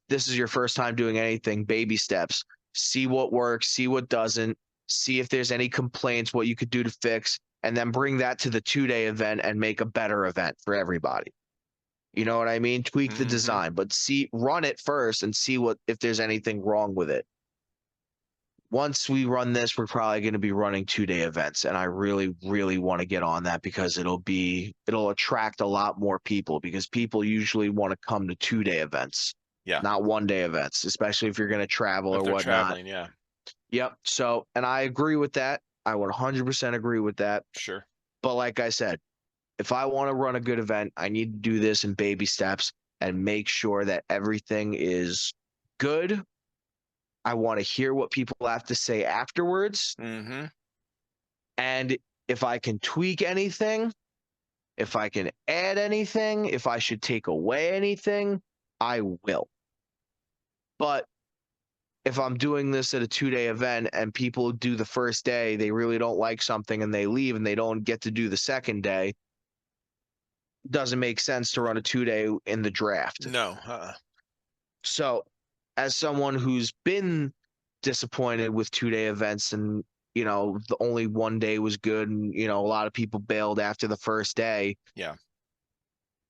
this is your first time doing anything, baby steps. See what works, see what doesn't, see if there's any complaints, what you could do to fix, and then bring that to the 2-day event and make a better event for everybody. You know what I mean? Tweak the design, but run it first and see if there's anything wrong with it. Once we run this, we're probably going to be running 2-day events, and I really, really want to get on that because it'll attract a lot more people, because people usually want to come to 2-day events,
Yeah.
not 1-day events, especially if you're going to travel
If
or
they're
whatnot.
traveling, yeah.
Yep. So, and I agree with that. I would 100% agree with that.
Sure.
But like I said, if I want to run a good event, I need to do this in baby steps and make sure that everything is good. I want to hear what people have to say afterwards.
Mm-hmm.
And if I can tweak anything, if I can add anything, if I should take away anything, I will. But if I'm doing this at a 2-day event and people do the first day, they really don't like something and they leave and they don't get to do the second day, doesn't make sense to run a 2-day in the draft.
No.
So, as someone who's been disappointed with 2-day events, and the only 1 day was good, and a lot of people bailed after the first day.
Yeah.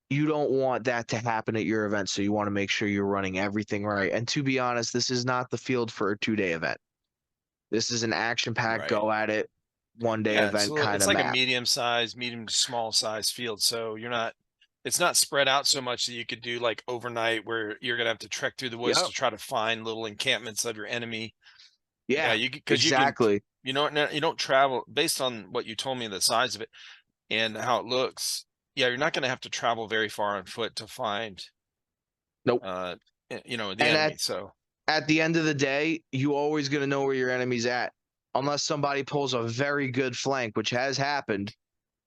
You don't want that to happen at your event, so you want to make sure you're running everything right. And to be honest, this is not the field for a 2-day event. This is an action-packed,
Right.
go at it, 1-day
Yeah,
event kind
it's
of
like a
map.
medium to small size field. So it's not spread out so much that you could do like overnight where you're gonna have to trek through the woods
Yep.
to try to find little encampments of your enemy.
Yeah,
because
exactly.
you don't travel based on what you told me, the size of it and how it looks. Yeah, you're not gonna have to travel very far on foot to find
Nope.
the
And
enemy. So
at the end of the day, you always going to know where your enemy's at, unless somebody pulls a very good flank, which has happened.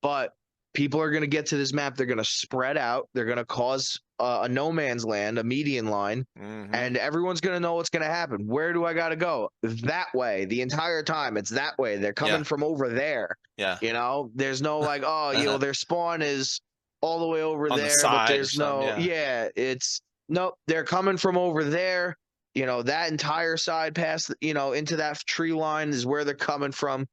But people are going to get to this map. They're going to spread out. They're going to cause a no man's land, a median line, and everyone's going to know what's going to happen. Where do I got to go? That way. The entire time, it's that way. They're coming from over there.
Yeah.
There's no like, oh, their spawn is all the way over
on
there,
the side,
but there's no, it's nope. They're coming from over there. That entire side past, into that tree line is where they're coming from.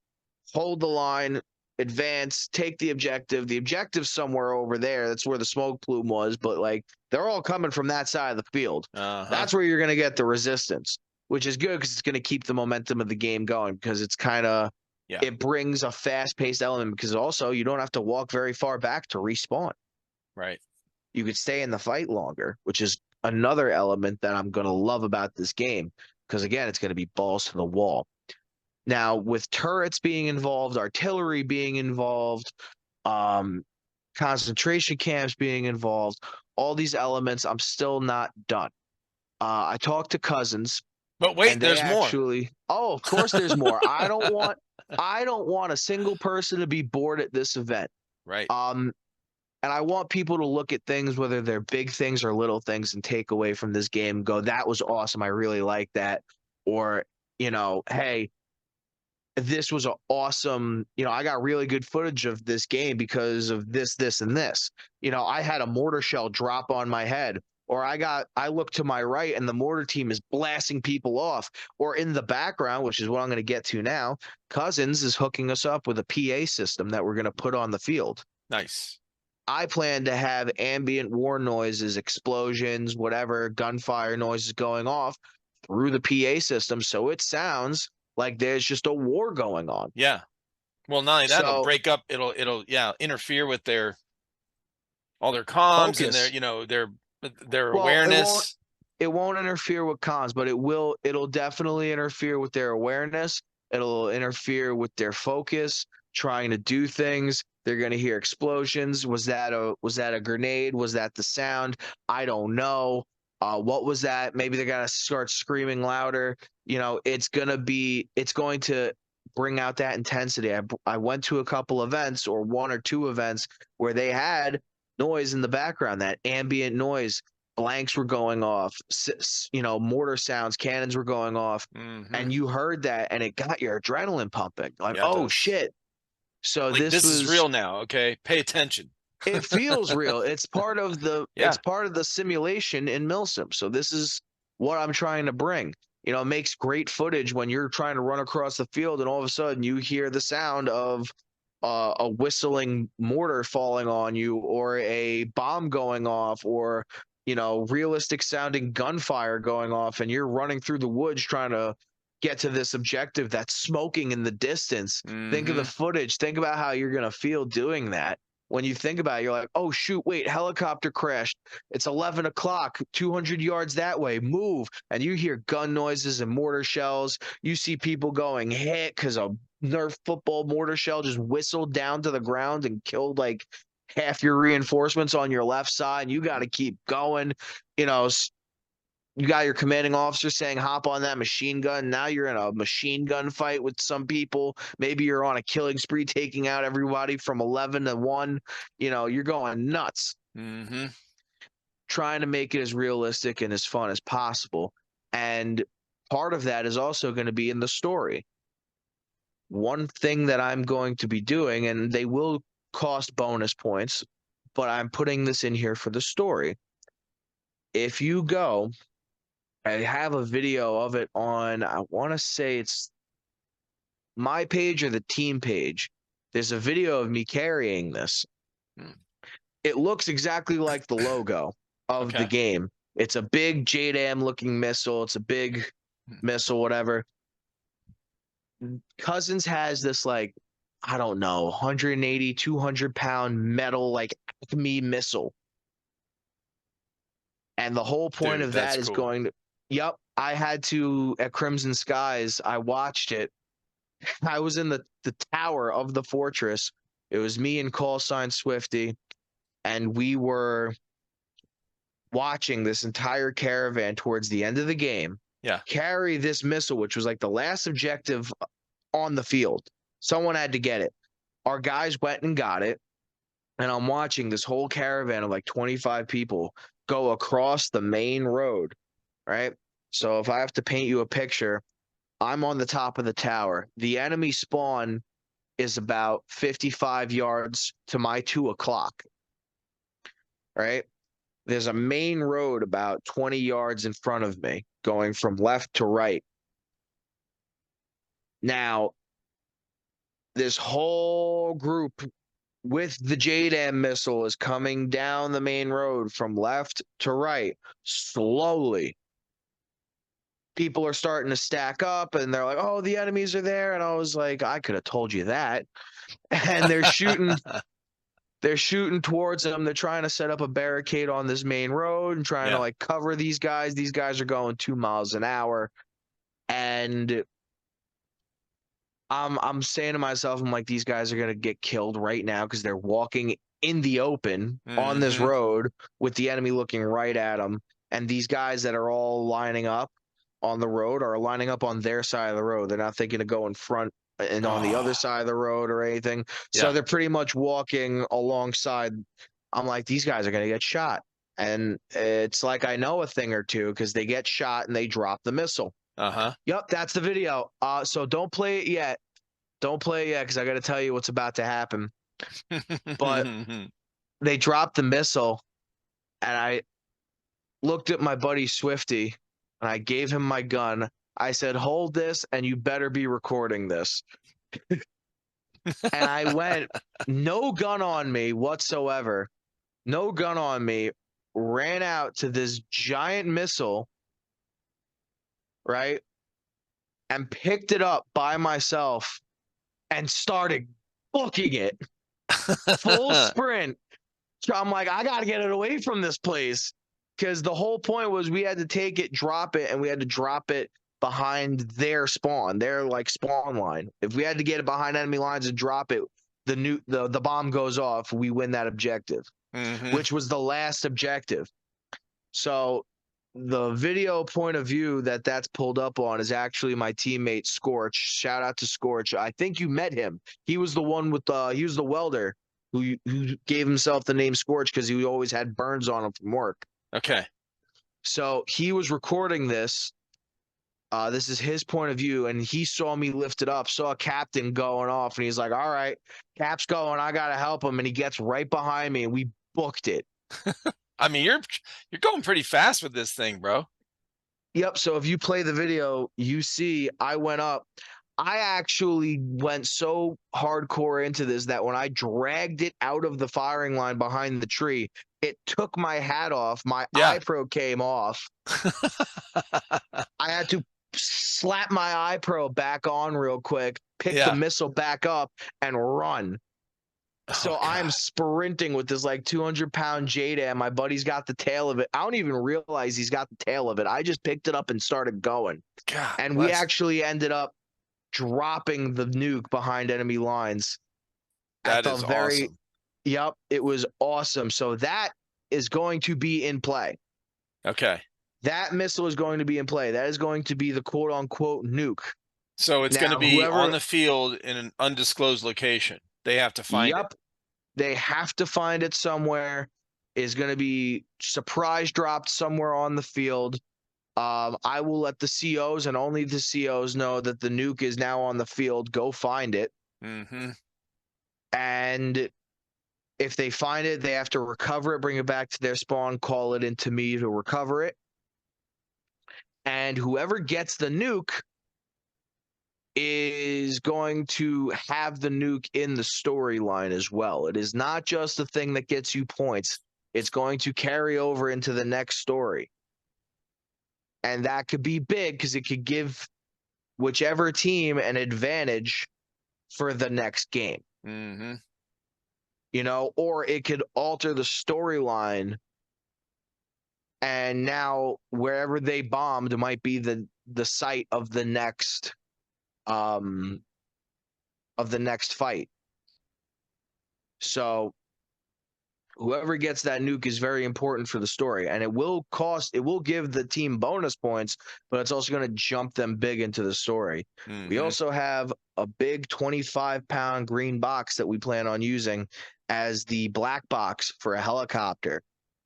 Hold the line, advance, take the objective. The objective's somewhere over there. That's where the smoke plume was, but like they're all coming from that side of the field. That's where you're going to get the resistance, which is good because it's going to keep the momentum of the game going, because it's kind of
Yeah.
It brings a fast-paced element because also you don't have to walk very far back to respawn.
Right.
You could stay in the fight longer, which is another element that I'm going to love about this game because, again, it's going to be balls to the wall. Now, with turrets being involved, artillery being involved, um, concentration camps being involved, all these elements, I'm still not done. I talked to Cousins,
But
and
wait,
they
there's more.
actually, oh, of course, there's more. I don't want a single person to be bored at this event.
Right.
Um, and I want people to look at things, whether they're big things or little things, and take away from this game and go, that was awesome. I really like that. Or, hey, this was an awesome, I got really good footage of this game because of this, this, and this. I had a mortar shell drop on my head, or I look to my right and the mortar team is blasting people off, or in the background, which is what I'm going to get to now, Cousins is hooking us up with a PA system that we're going to put on the field.
Nice.
I plan to have ambient war noises, explosions, whatever, gunfire noises going off through the PA system so it sounds like there's just a war going on.
Yeah. Well, not only that, it'll
So
break up, it'll interfere with all their comms and
focus.
their
Well,
awareness.
it won't interfere with cons, but it'll definitely interfere with their awareness. It'll interfere with their focus, trying to do things. They're going to hear explosions. Was that a grenade? Was that the sound? I don't know. What was that? Maybe they're going to start screaming louder. It's going to bring out that intensity. I went to a couple events, or one or two events, where they had noise in the background, that ambient noise. Blanks were going off, mortar sounds, cannons were going off,
Mm-hmm.
and you heard that, and it got your adrenaline pumping. Like,
Yeah, it
oh
does.
shit! So
Like,
this
this is
was.
real now. Okay, pay attention.
It feels real. It's part of the. It's
Yeah.
part of the simulation in MilSim. So this is what I'm trying to bring. It makes great footage when you're trying to run across the field, and all of a sudden you hear the sound of a whistling mortar falling on you, or a bomb going off, or realistic sounding gunfire going off, and you're running through the woods trying to get to this objective that's smoking in the distance. Think of
Mm-hmm.
the footage. Think about how you're going to feel doing that. When you think about it, you're like, oh shoot, wait, helicopter crashed. It's 11 o'clock, 200 yards that way, move. And you hear gun noises and mortar shells. You see people going hit because a Nerf football mortar shell just whistled down to the ground and killed like half your reinforcements on your left side. You got to keep going. You got your commanding officer saying, hop on that machine gun. Now you're in a machine gun fight with some people. Maybe you're on a killing spree, taking out everybody from 11 to 1. You're going nuts.
Mm-hmm.
Trying to make it as realistic and as fun as possible. And part of that is also going to be in the story. One thing that I'm going to be doing, and they will cost bonus points, but I'm putting this in here for the story. If you go, I have a video of it on, I want to say it's my page or the team page. There's a video of me carrying this.
Mm.
It looks exactly like the logo of the
Okay.
game. It's a big JDAM looking missile. It's a big
Mm.
missile, whatever. Cousins has this, like, I don't know, 180, 200-pound metal, like, Acme missile. And the whole point
Dude,
of
that's
that is
cool.
going to, yep, I had to, at Crimson Skies, I watched it. I was in the tower of the fortress. It was me and Call Sign Swifty, and we were watching this entire caravan towards the end of the game
Yeah.
carry this missile, which was like the last objective on the field. Someone had to get it. Our guys went and got it. And I'm watching this whole caravan of like 25 people go across the main road, right? So if I have to paint you a picture, I'm on the top of the tower. The enemy spawn is about 55 yards to my 2 o'clock, right? There's a main road about 20 yards in front of me going from left to right. Now, this whole group with the JDAM missile is coming down the main road from left to right slowly. people are starting to stack up, and they're like, "Oh, the enemies are there," and I was like, "I could have told you that." And they're shooting towards them. They're trying to set up a barricade on this main road and trying to
Yeah.
like cover these guys. These guys are going 2 miles an hour, and I'm saying to myself, I'm like, these guys are gonna get killed right now because they're walking in the open on this
Mm-hmm.
road with the enemy looking right at them, and these guys that are all lining up on the road are lining up on their side of the road. They're not thinking to go in front and on the other
Oh,
side of the road or anything. So
yeah.
they're pretty much walking alongside. I'm like, these guys are gonna get shot. And it's like I know a thing or two because they get shot and they drop the missile.
Uh-huh.
Yep, that's the video. So don't play it yet. Don't play it yet because I got to tell you what's about to happen. But they dropped the missile, and I looked at my buddy Swifty, and I gave him my gun. I said, "Hold this, and you better be recording this." And I went, no gun on me whatsoever, no gun on me. Ran out to this giant missile, right, and picked it up by myself and started booking it full sprint. So I'm like, I gotta get it away from this place because the whole point was we had to take it, drop it, and we had to drop it behind their spawn, their like spawn line. If we had to get it behind enemy lines and drop it, the bomb goes off. We win that objective,
Mm-hmm.
which was the last objective. So the video point of view that that's pulled up on is actually my teammate Scorch. Shout out to Scorch. I think you met him. He was the one with he was the welder who gave himself the name Scorch because he always had burns on him from work.
Okay.
So he was recording this. This is his point of view, and he saw me lift it up, saw Captain going off, and he's like, "All right, Cap's going. I gotta help him." And he gets right behind me, and we booked it.
I mean, you're going pretty fast with this thing, bro.
Yep. So if you play the video, you see I went up. I actually went so hardcore into this that when I dragged it out of the firing line behind the tree, it took my hat off. My
Yeah.
eye pro came off. I had to slap my eye pro back on real quick, pick the
Yeah.
missile back up, and run.
Oh
So I'm
God.
sprinting with this like 200-pound Jada, and my buddy's got the tail of it. I don't even realize he's got the tail of it. I just picked it up and started going.
God
And we
bless.
actually ended up dropping the nuke behind enemy lines at
That
the
is
very,
awesome.
yep, it was awesome. So that is going to be in play.
Okay.
That missile is going to be in play. That is going to be the quote unquote nuke.
So it's going to
Now,
be on
whoever,
the field in an undisclosed location. They have to find it.
yep, they have to find it somewhere, is going to be surprise dropped somewhere on the field. I will let the COs and only the COs know that the nuke is now on the field. Go find it.
Mm-hmm.
And if they find it, they have to recover it, bring it back to their spawn, call it into me to recover it. And whoever gets the nuke is going to have the nuke in the storyline as well. It is not just the thing that gets you points. It's going to carry over into the next story. And that could be big because it could give whichever team an advantage for the next game.
Mm-hmm.
You know, or it could alter the storyline, and now wherever they bombed might be the site of the next fight. So whoever gets that nuke is very important for the story, and it will give the team bonus points, but it's also going to jump them big into the story. We
Mm-hmm.
also have a big 25-pound green box that we plan on using as the black box for a helicopter.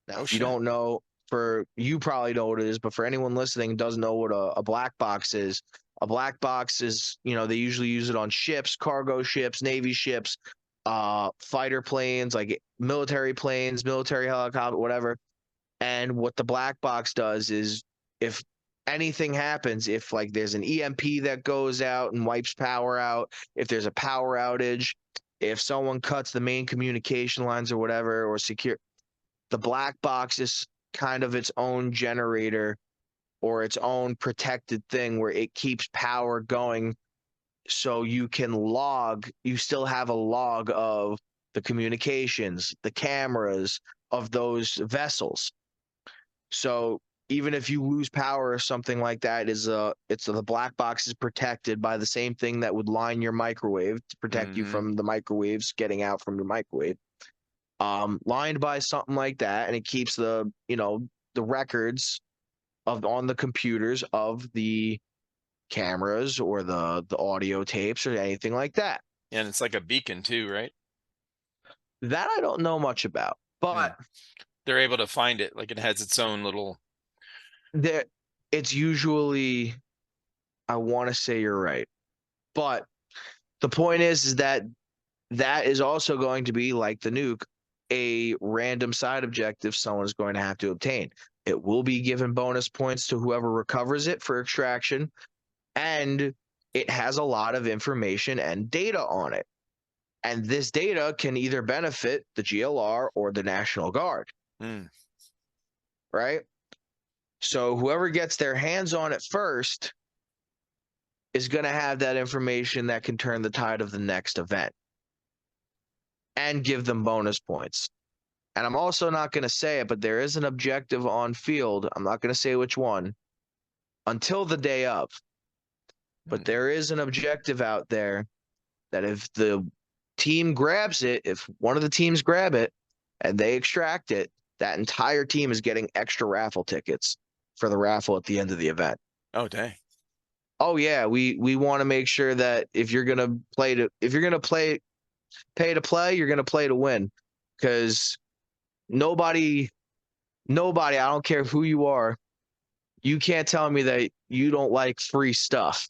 Now,
Oh
if you
shit.
don't know, for you probably know what it is, but for anyone listening who doesn't know what a black box is, a black box is, you know, they usually use it on ships, cargo ships, Navy ships, fighter planes, like military planes, military helicopter, whatever. And what the black box does is if anything happens, if like there's an EMP that goes out and wipes power out, if there's a power outage, if someone cuts the main communication lines or whatever, or secure, the black box is kind of its own generator or its own protected thing where it keeps power going, so you can log, you still have a log of the communications, the cameras of those vessels. So even if you lose power or something like that, the black box is protected by the same thing that would line your microwave to protect you
Mm-hmm.
from the microwaves getting out from your microwave. Lined by something like that, and it keeps the records of on the computers of the cameras or the audio tapes or anything like that.
And it's like a beacon too, right?
That I don't know much about,
Mm.
but
They're able to find it. Like it has its own little.
there it's usually, I want to say you're right, but the point is that that is also going to be like the nuke, a random side objective someone is going to have to obtain. It will be given bonus points to whoever recovers it for extraction, and it has a lot of information and data on it. And this data can either benefit the GLR or the National Guard,
Mm.
right? So whoever gets their hands on it first is going to have that information that can turn the tide of the next event and give them bonus points. And I'm also not going to say it, but there is an objective on field. I'm not going to say which one until the day of. But
Mm.
there is an objective out there that if the team grabs it, if one of the teams grab it and they extract it, that entire team is getting extra raffle tickets for the raffle at the end of the event.
Oh, dang.
Oh yeah, we want to make sure that if you're gonna pay to play, you're gonna play to win, because nobody, I don't care who you are, you can't tell me that you don't like free stuff.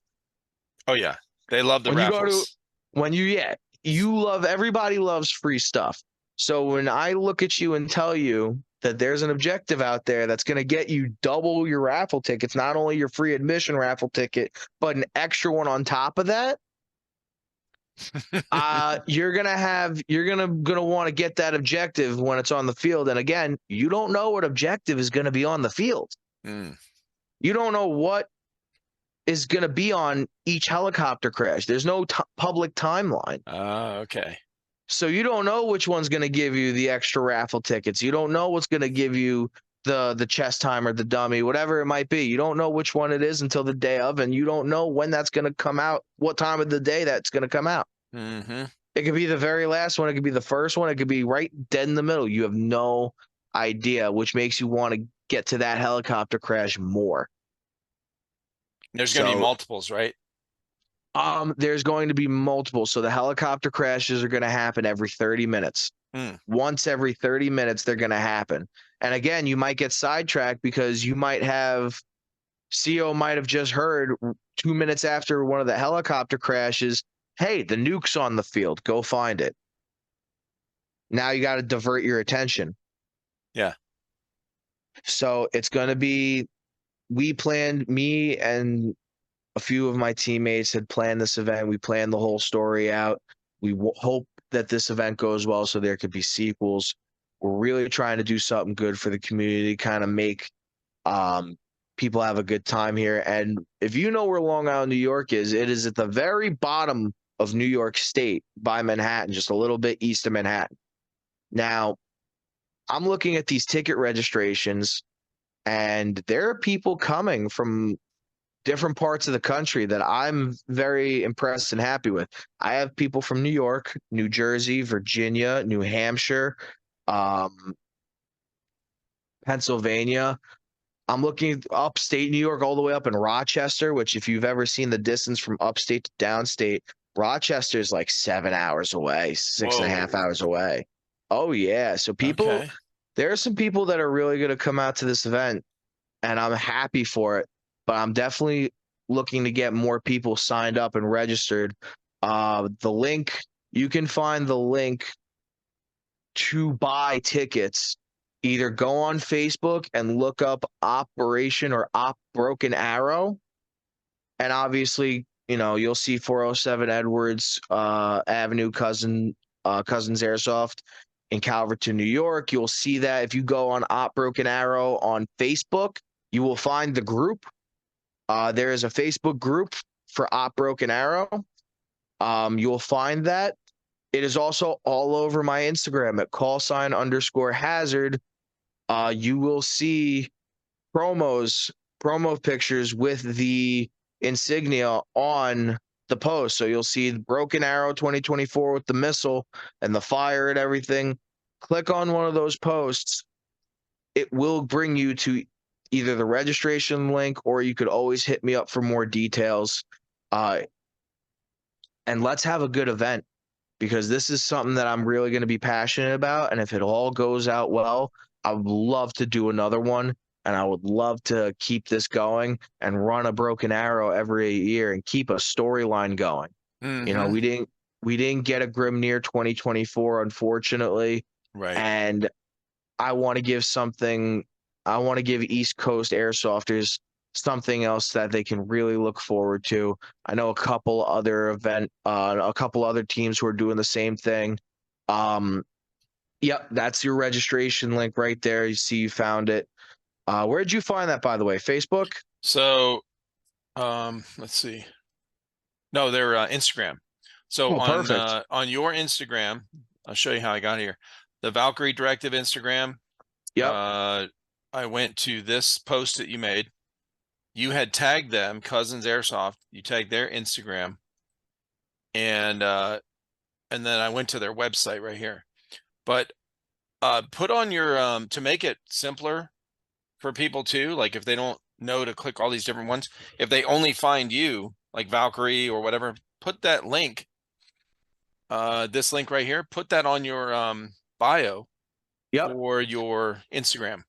Oh, yeah. They love the
When you go to,
raffles.
when you, yeah, you love, everybody loves free stuff. So when I look at you and tell you that there's an objective out there that's going to get you double your raffle tickets, not only your free admission raffle ticket, but an extra one on top of that, you're gonna want to get that objective when it's on the field. And again, you don't know what objective is going to be on the field.
Mm.
You don't know what is going to be on each helicopter crash. There's no public timeline.
Okay.
So you don't know which one's going to give you the extra raffle tickets. You don't know what's going to give you the chest timer, the dummy, whatever it might be. You don't know which one it is until the day of, and you don't know when that's going to come out, what time of the day that's going to come out.
Mm-hmm.
It could be the very last one. It could be the first one. It could be right dead in the middle. You have no idea, which makes you want to get to that helicopter crash more.
There's going to be
So
multiples, right?
there's going to be multiple. So the helicopter crashes are going to happen every 30 minutes.
Mm.
Once every 30 minutes, they're going to happen. And again, you might get sidetracked because you might have, CO might have just heard 2 minutes after one of the helicopter crashes, hey, the nuke's on the field, go find it. Now you got to divert your attention.
Yeah.
So it's going to be, me and a few of my teammates had planned this event. We planned the whole story out. We hope that this event goes well so there could be sequels. We're really trying to do something good for the community, kind of make people have a good time here. And if you know where Long Island, New York is, it is at the very bottom of New York State by Manhattan, just a little bit east of Manhattan. Now, I'm looking at these ticket registrations, and there are people coming from different parts of the country that I'm very impressed and happy with. I have people from New York, New Jersey, Virginia, New Hampshire, um, Pennsylvania. I'm looking upstate New York all the way up in Rochester, which if you've ever seen the distance from upstate to downstate, Rochester is like 7 hours away, 6.5 hours
Whoa.
away. Oh yeah. So
Okay.
there are some people that are really going to come out to this event, and I'm happy for it, but I'm definitely looking to get more people signed up and registered. The link, you can find the link to buy tickets. Either go on Facebook and look up Operation or Op Broken Arrow, and obviously, you'll see 407 Edwards Avenue, Cousins Airsoft in Calverton, New York. You'll see that if you go on Op Broken Arrow on Facebook, You will find the group. There is a Facebook group for Op Broken Arrow. You will find that. It is also all over my Instagram at _hazard. You will see promo pictures with the insignia on the post. So you'll see the Broken Arrow 2024 with the missile and the fire and everything. Click on one of those posts. It will bring you to either the registration link, or you could always hit me up for more details. And let's have a good event, because this is something that I'm really going to be passionate about. And if it all goes out well, I would love to do another one. And I would love to keep this going and run a Broken Arrow every year and keep a storyline going. You know,
Mm-hmm.
we didn't get a Grimnir 2024, unfortunately.
Right.
And I want to give something, I want to give East Coast airsofters something else that they can really look forward to. I know a couple other teams who are doing the same thing. Yep, that's your registration link right there. You see, you found it. Where'd you find that, by the way? Facebook?
So, let's see. No, they're Instagram. So
Oh, perfect.
on your Instagram, I'll show you how I got here. The Valkyrie Directive Instagram.
Yep.
Uh, I went to this post that you made. You had tagged them, Cousins Airsoft. You tagged their Instagram, and then I went to their website right here. But put on your to make it simpler for people too, like if they don't know to click all these different ones, if they only find you like Valkyrie or whatever, put that link, this link right here, put that on your bio
Yep.
for your Instagram.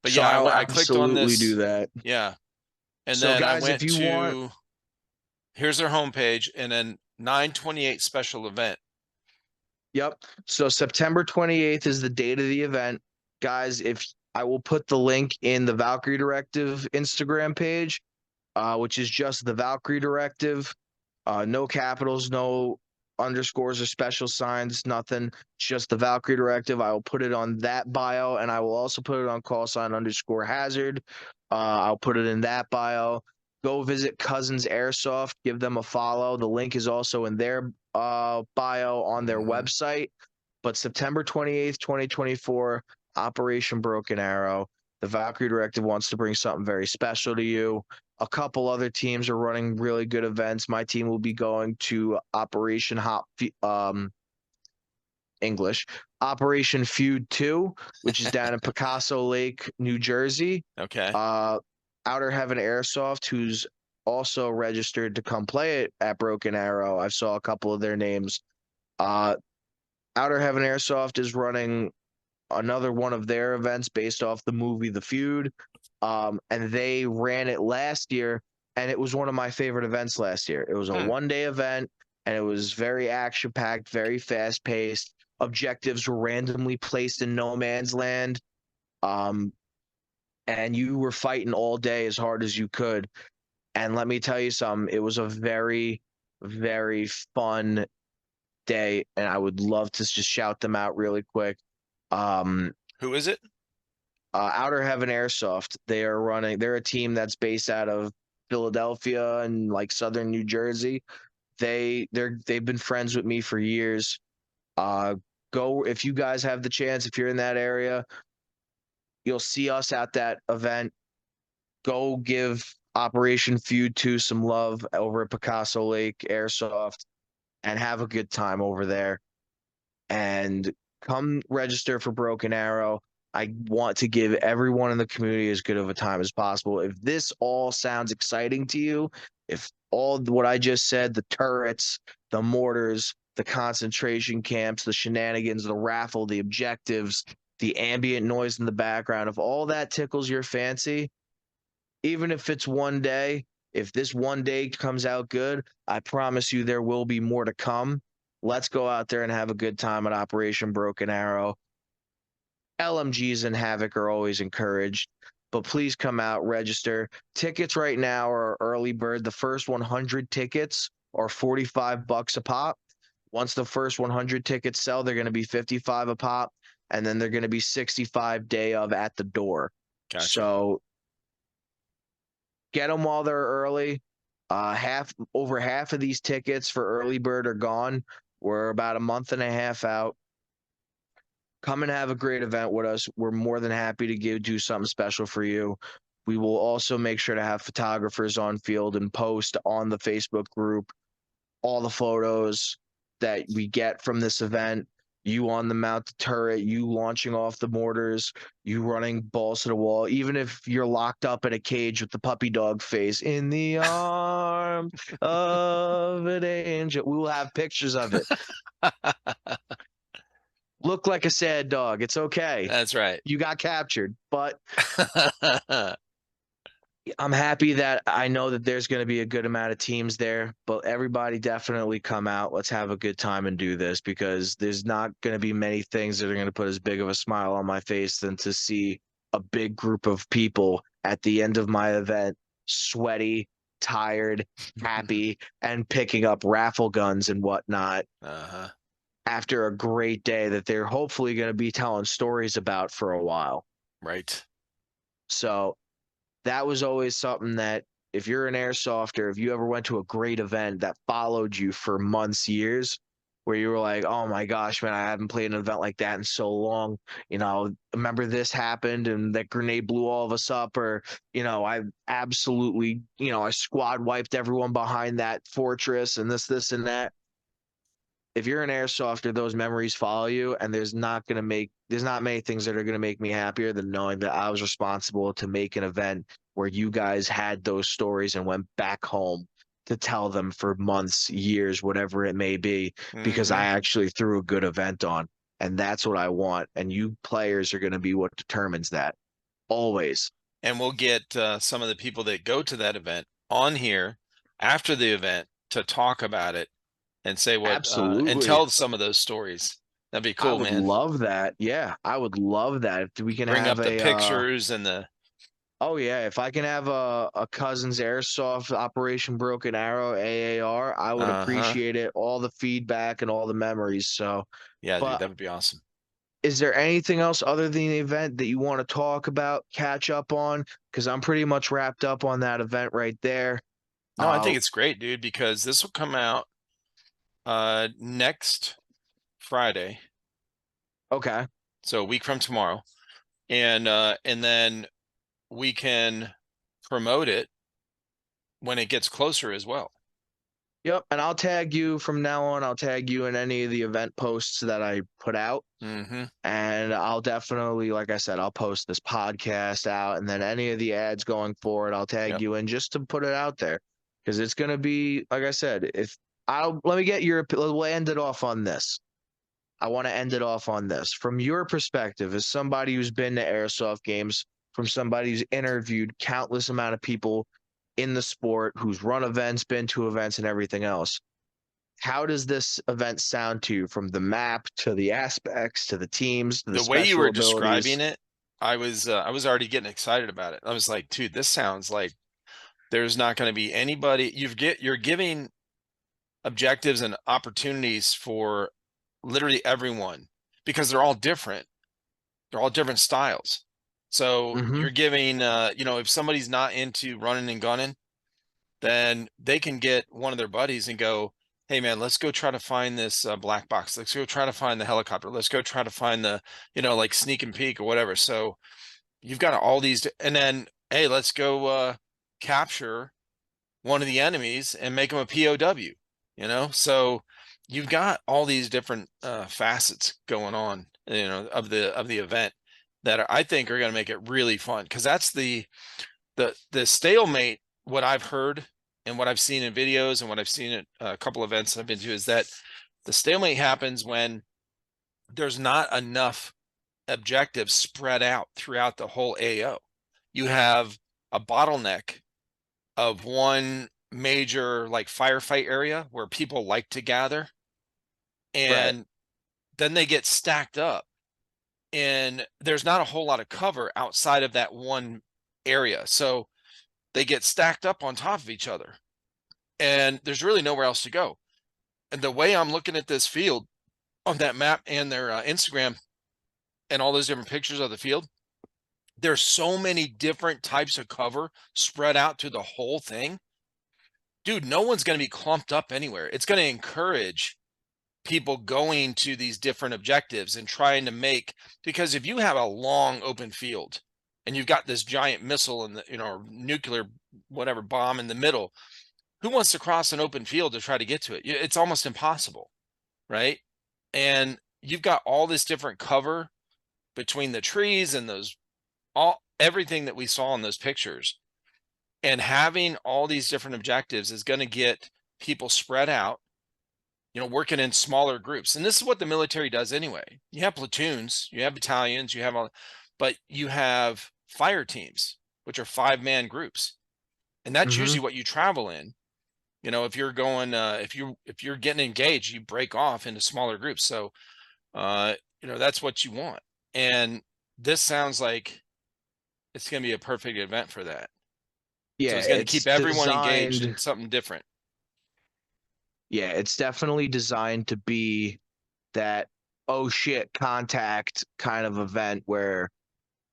But
So
yeah,
I'll
I clicked on
absolutely do
this.
that.
Yeah. And
So,
then I
guys, if
went
you want,
to, here's their homepage, and then 9/28 special event.
yep. So September 28th is the date of the event. Guys, if I will put the link in the Valkyrie Directive Instagram page, which is just the Valkyrie Directive. No capitals, no underscores or special signs, nothing. It's just the Valkyrie Directive. I will put it on that bio, and I will also put it on _hazard. I'll put it in that bio. Go visit Cousins Airsoft. Give them a follow. The link is also in their bio on their
Mhm.
website. But September 28th, 2024, Operation Broken Arrow. The Valkyrie Directive wants to bring something very special to you. A couple other teams are running really good events. My team will be going to Operation Feud 2, which is down in Picasso Lake, New Jersey.
Okay.
Uh, Outer Heaven Airsoft, who's also registered to come play it at Broken Arrow. I saw a couple of their names. Uh, Outer Heaven Airsoft is running another one of their events based off the movie The Feud. And they ran it last year, and it was one of my favorite events last year. It was a
Hmm.
one-day event, and it was very action-packed, very fast-paced. Objectives were randomly placed in no man's land. And you were fighting all day as hard as you could. And let me tell you something, it was a very, very fun day, and I would love to just shout them out really quick.
Who is it?
Outer Heaven Airsoft. They're a team that's based out of Philadelphia and like southern New Jersey. They've been friends with me for years. Uh, Go if you guys have the chance, if you're in that area, you'll see us at that event. Go give Operation Feud 2 some love over at Picasso Lake Airsoft and have a good time over there. And come register for Broken Arrow. I want to give everyone in the community as good of a time as possible. If this all sounds exciting to you, if all what I just said, the turrets, the mortars, the concentration camps, the shenanigans, the raffle, the objectives, the ambient noise in the background, if all that tickles your fancy, even if it's one day, if this one day comes out good, I promise you there will be more to come. Let's go out there and have a good time at Operation Broken Arrow. LMGs and Havoc are always encouraged, but please come out, register. Tickets right now are early bird. The first 100 tickets are $45 a pop. Once the first 100 tickets sell, they're going to be 55 a pop, and then they're going to be 65 day of at the door.
Gotcha.
So get them while they're early. Over half of these tickets for early bird are gone. We're about a month and a half out. Come and have a great event with us. We're more than happy to do something special for you. We will also make sure to have photographers on field and post on the Facebook group all the photos that we get from this event. You on the mounted turret, you launching off the mortars, you running balls to the wall, even if you're locked up in a cage with the puppy dog face in the arms of an angel. We will have pictures of it. Look like a sad dog. It's okay.
That's right.
You got captured, but I'm happy that I know that there's going to be a good amount of teams there, but everybody definitely come out. Let's have a good time and do this, because there's not going to be many things that are going to put as big of a smile on my face than to see a big group of people at the end of my event, sweaty, tired, happy, and picking up raffle guns and whatnot after a great day that they're hopefully going to be telling stories about for a while.
Right.
So that was always something that, if you're an airsofter, if you ever went to a great event that followed you for months, years, where you were like, oh my gosh, man, I haven't played an event like that in so long. You know, remember this happened and that grenade blew all of us up, or, I absolutely, I squad wiped everyone behind that fortress and this and that. If you're an airsofter, those memories follow you, and there's not many things that are going to make me happier than knowing that I was responsible to make an event where you guys had those stories and went back home to tell them for months, years, whatever it may be, because I actually threw a good event on. And that's what I want. And you players are going to be what determines that, always.
And we'll get some of the people that go to that event on here after the event to talk about it and say what and
Absolutely.
tell some of those stories. That'd be cool,
I would
man.
love that. Yeah, I would love that. If we can
Bring
have
up the pictures and the
oh yeah, if I can have a Cousins Airsoft Operation Broken Arrow AAR, I would appreciate it. All the feedback and all the memories. So,
yeah, dude,
but
that would be awesome.
is there anything else other than the event that you want to talk about, catch up on? Because I'm pretty much wrapped up on that event right there.
No, I think it's great, dude, because this will come out next Friday.
Okay.
So a week from tomorrow. And then we can promote it when it gets closer as well.
Yep, and I'll tag you from now on. I'll tag you in any of the event posts that I put out. And I'll definitely, like I said, I'll post this podcast out, and then any of the ads going forward, I'll tag you in just to put it out there, because it's going to be, like I said, let me get we'll end it off on this. I want to end it off on this. From your perspective, as somebody who's been to airsoft games, from somebody who's interviewed countless amount of people in the sport, who's run events, been to events, and everything else, how does this event sound to you, from the map to the aspects to the teams to the
way you
special
were
abilities?
describing it, I was already getting excited about it. I was like, dude, this sounds like there's not going to be anybody. You're giving objectives and opportunities for literally everyone, because they're all different. They're all different styles. So you're giving, if somebody's not into running and gunning, then they can get one of their buddies and go, hey man, let's go try to find this black box. Let's go try to find the helicopter. Let's go try to find the, like sneak and peek or whatever. So you've got all these, and then, hey, let's go capture one of the enemies and make them a POW, So you've got all these different facets going on, of the event that I think are going to make it really fun. Cause that's the stalemate. What I've heard and what I've seen in videos and what I've seen at a couple events I've been to is that the stalemate happens when there's not enough objectives spread out throughout the whole AO. You have a bottleneck of one major like firefight area where people like to gather, and then they get stacked up, and there's not a whole lot of cover outside of that one area. So they get stacked up on top of each other, and there's really nowhere else to go. And the way I'm looking at this field on that map and their Instagram and all those different pictures of the field, There's so many different types of cover spread out to the whole thing. Dude, no one's going to be clumped up anywhere. It's going to encourage people going to these different objectives and trying to make, because if you have a long open field and you've got this giant missile and the, you know, nuclear whatever bomb in the middle, who wants to cross an open field to try to get to it? It's almost impossible, right? And you've got all this different cover between the trees and those, all everything that we saw in those pictures. And having all these different objectives is going to get people spread out, you know, working in smaller groups. And this is what the military does anyway. You have platoons, you have battalions, you have all, but you have fire teams, which are 5-man groups. And that's
Mm-hmm.
usually what you travel in. You know, if you're going, if you're getting engaged, you break off into smaller groups. So, you know, that's what you want. And this sounds like it's going to be a perfect event for that. So
Yeah,
it's going to keep
it's
everyone engaged
designed.
in something different.
Yeah, it's definitely designed to be that oh shit contact kind of event where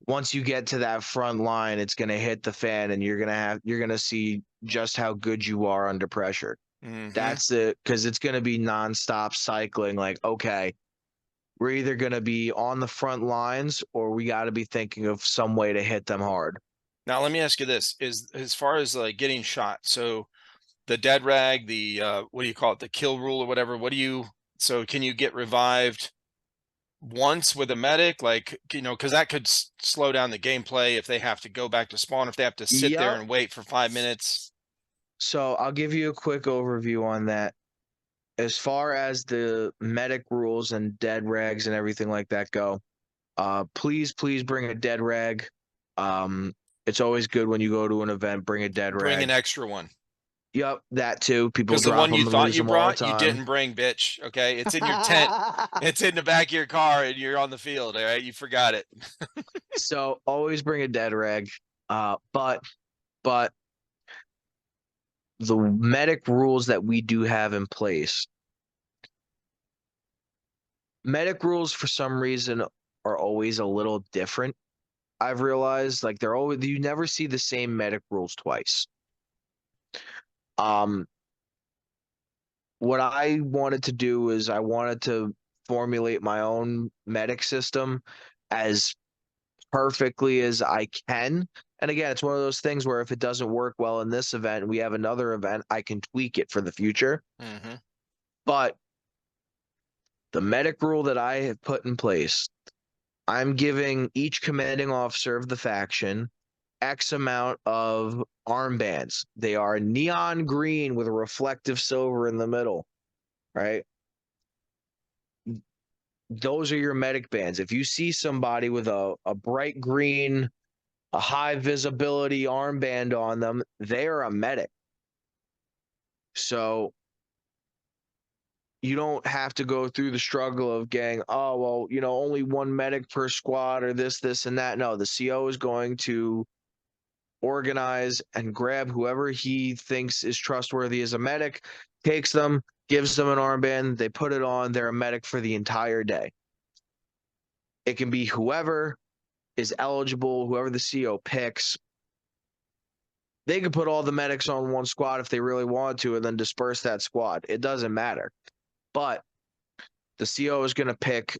once you get to that front line, it's going to hit the fan and you're going to see just how good you are under pressure.
Mm-hmm.
That's it, because it's going to be nonstop cycling. Like, okay, we're either going to be on the front lines or we got to be thinking of some way to hit them hard.
Now, let me ask you this: is as far as like getting shot, so the dead rag, the what do you call it, the kill rule or whatever? What do you? So can you get revived once with a medic, like, you know, because that could slow down the gameplay if they have to go back to spawn, if they have to sit there
Yep.
and wait for 5 minutes.
So I'll give you a quick overview on that. As far as the medic rules and dead rags and everything like that go, please bring a dead rag. It's always good when you go to an event, bring a dead
Bring an
rag.
extra one.
Yep, that too. People
Because the
drop
one you
them and
thought
lose
you
them all the
brought, you
time.
didn't bring, bitch. Okay, it's in your tent. It's in the back of your car, and you're on the field. All right, you forgot it.
So always bring a dead rag. But the medic rules that we do have in place, medic rules for some reason are always a little different. I've realized like they're always you never see the same medic rules twice. Um, what I wanted to do is I wanted to formulate my own medic system as perfectly as I can. And again, it's one of those things where if it doesn't work well in this event, we have another event, I can tweak it for the future.
Mm-hmm.
But the medic rule that I have put in place, I'm giving each commanding officer of the faction X amount of armbands. They are neon green with a reflective silver in the middle, right? Those are your medic bands. If you see somebody with a bright green, a high visibility armband on them, they are a medic. So you don't have to go through the struggle of getting, oh, well, you know, only one medic per squad or this, and that. No, the CO is going to organize and grab whoever he thinks is trustworthy as a medic, takes them, gives them an armband, they put it on, they're a medic for the entire day. It can be whoever is eligible, whoever the CO picks. They could put all the medics on one squad if they really want to and then disperse that squad. It doesn't matter. But the CO is going to pick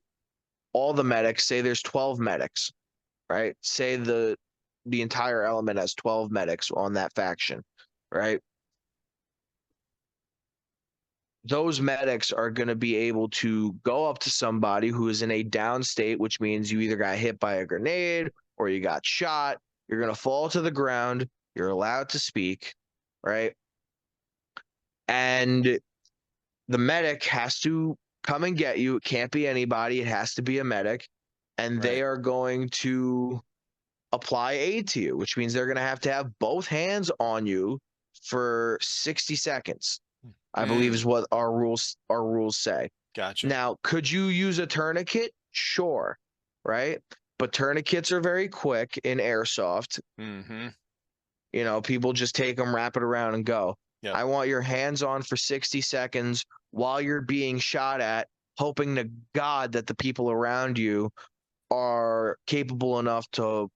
all the medics. Say there's 12 medics, right? Say the entire element has 12 medics on that faction, right? Those medics are going to be able to go up to somebody who is in a down state, which means you either got hit by a grenade or you got shot. You're going to fall to the ground. You're allowed to speak, right? And the medic has to come and get you. It can't be anybody. It has to be a medic. And they
Right.
are going to apply aid to you, which means they're going to have both hands on you for 60 seconds. I believe is
Mm,
what our rules say.
gotcha.
Now, could you use a tourniquet? Sure, right? But tourniquets are very quick in airsoft.
Mm-hmm.
You know, people just take them, wrap it around, and go.
Yep.
I want your hands on for 60 seconds while you're being shot at, hoping to God that the people around you are capable enough to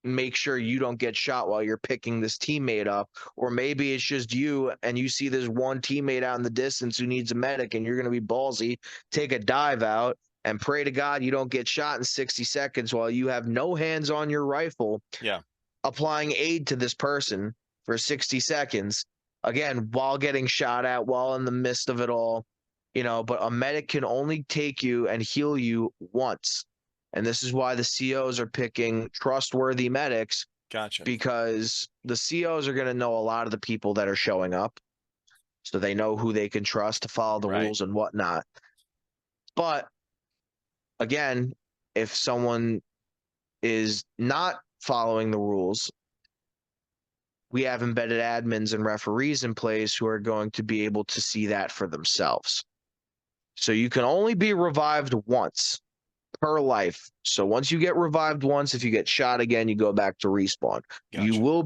make sure you don't get shot while you're picking this teammate up. Or maybe it's just you and you see this one teammate out in the distance who needs a medic, and you're going to be ballsy, take a dive out and pray to God you don't get shot in 60 seconds while you have no hands on your rifle,
Yeah.
applying aid to this person for 60 seconds, again, while getting shot at, while in the midst of it all, but a medic can only take you and heal you once. And this is why the COs are picking trustworthy medics,
Gotcha.
because the COs are going to know a lot of the people that are showing up. So they know who they can trust to follow the
Right.
rules and whatnot. But again, if someone is not following the rules, we have embedded admins and referees in place who are going to be able to see that for themselves. So you can only be revived once per life. So once you get revived once, if you get shot again, you go back to respawn.
Gotcha.
You will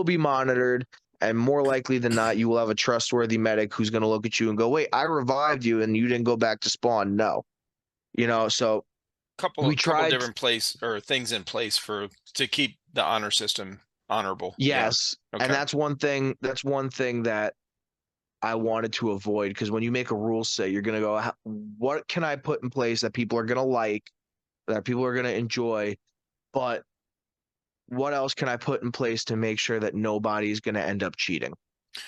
be monitored, and more likely than not, you will have a trustworthy medic who's going to look at you and go, "Wait, I revived you and you didn't go back to spawn." No. So we
Couple
tried.
different place or things in place to keep the honor system honorable. Yeah.
Yes, and
Okay.
that's one thing that I wanted to avoid, because when you make a rule set, you're going to go, what can I put in place that people are going to like, that people are going to enjoy, but what else can I put in place to make sure that nobody's going to end up cheating?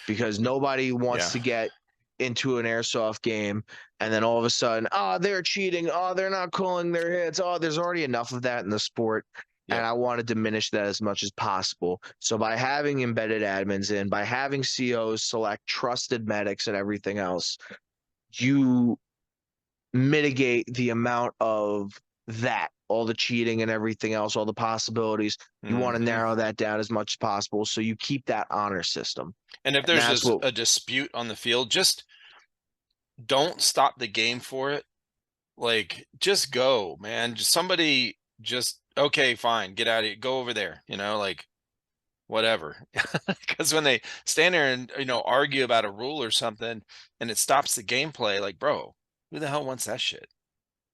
Because nobody wants
Yeah.
to get into an airsoft game and then all of a sudden, oh, they're cheating. Oh, they're not calling their hits. Oh, there's already enough of that in the sport. And
Yep.
I want to diminish that as much as possible. So by having embedded admins in, by having COs select trusted medics and everything else, you mitigate the amount of that, all the cheating and everything else, all the possibilities. You want to
Hmm.
narrow that down as much as possible so you keep that honor system.
And if
And
there's
that's what
a dispute on the field, just don't stop the game for it. Like, just go, man. Just somebody just okay, fine, get out of here, go over there, like whatever. Because when they stand there and argue about a rule or something and it stops the gameplay, like, bro, who the hell wants that shit?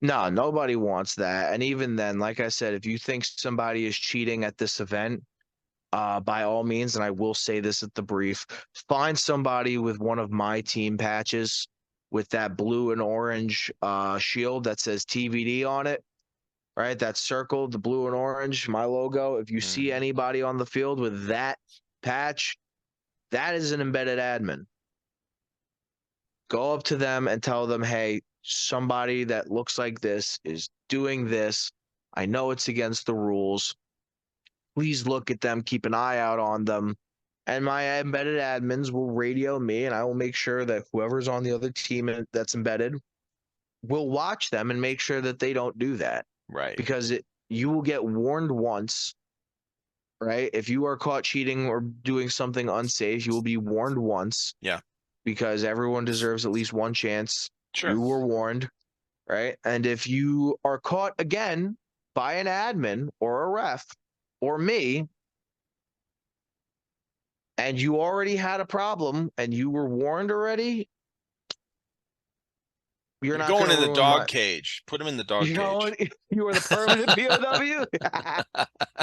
no, nobody wants that. And even then, like I said, if you think somebody is cheating at this event, by all means, and I will say this at the brief, find somebody with one of my team patches with that blue and orange shield that says TVD on it, right? That circle, the blue and orange, my logo. If you see
Mm,
anybody on the field with that patch, that is an embedded admin. Go up to them and tell them, hey, somebody that looks like this is doing this. I know it's against the rules. Please look at them, keep an eye out on them. And my embedded admins will radio me, and I will make sure that whoever's on the other team that's embedded will watch them and make sure that they don't do that.
right.
Because you will get warned once, right? If you are caught cheating or doing something unsafe, you will be warned once,
Yeah.
because everyone deserves at least one chance.
Sure.
You were warned, right? And if you are caught again by an admin or a ref or me, and you already had a problem and you were warned already, you're
You're
not
going
going to
in the
ruin
dog
my.
cage. Put him in the dog
You know,
cage.
you are the permanent POW.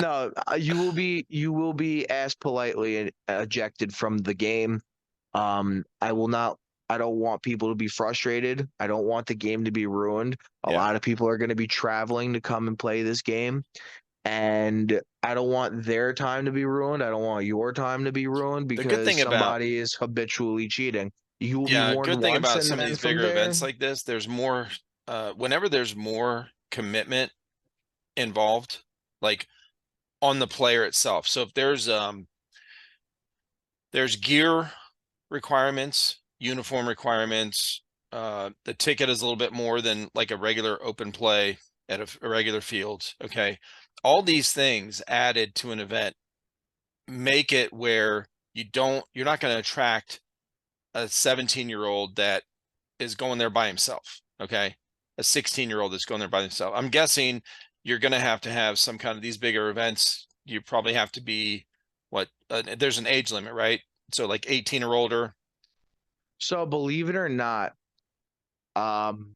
No, you will be asked politely and ejected from the game. I will not. I don't want people to be frustrated. I don't want the game to be ruined. A
Yeah.
lot of people are going to be traveling to come and play this game, and I don't want their time to be ruined. I don't want your time to be ruined
The good
because
thing about
somebody is habitually cheating. You will be
Yeah,
warned
good thing
once,
about
and
some of
then
these
from
bigger
there.
events like this, there's more whenever there's more commitment involved, like on the player itself. So if there's gear requirements, uniform requirements, the ticket is a little bit more than like a regular open play at a regular field. Okay. All these things added to an event make it where you're not going to attract a 17-year-old that is going there by himself. Okay. A 16-year-old that's going there by himself. I'm guessing you're going to have some kind of these bigger events. You probably have to be there's an age limit, right? So like 18 or older.
So believe it or not,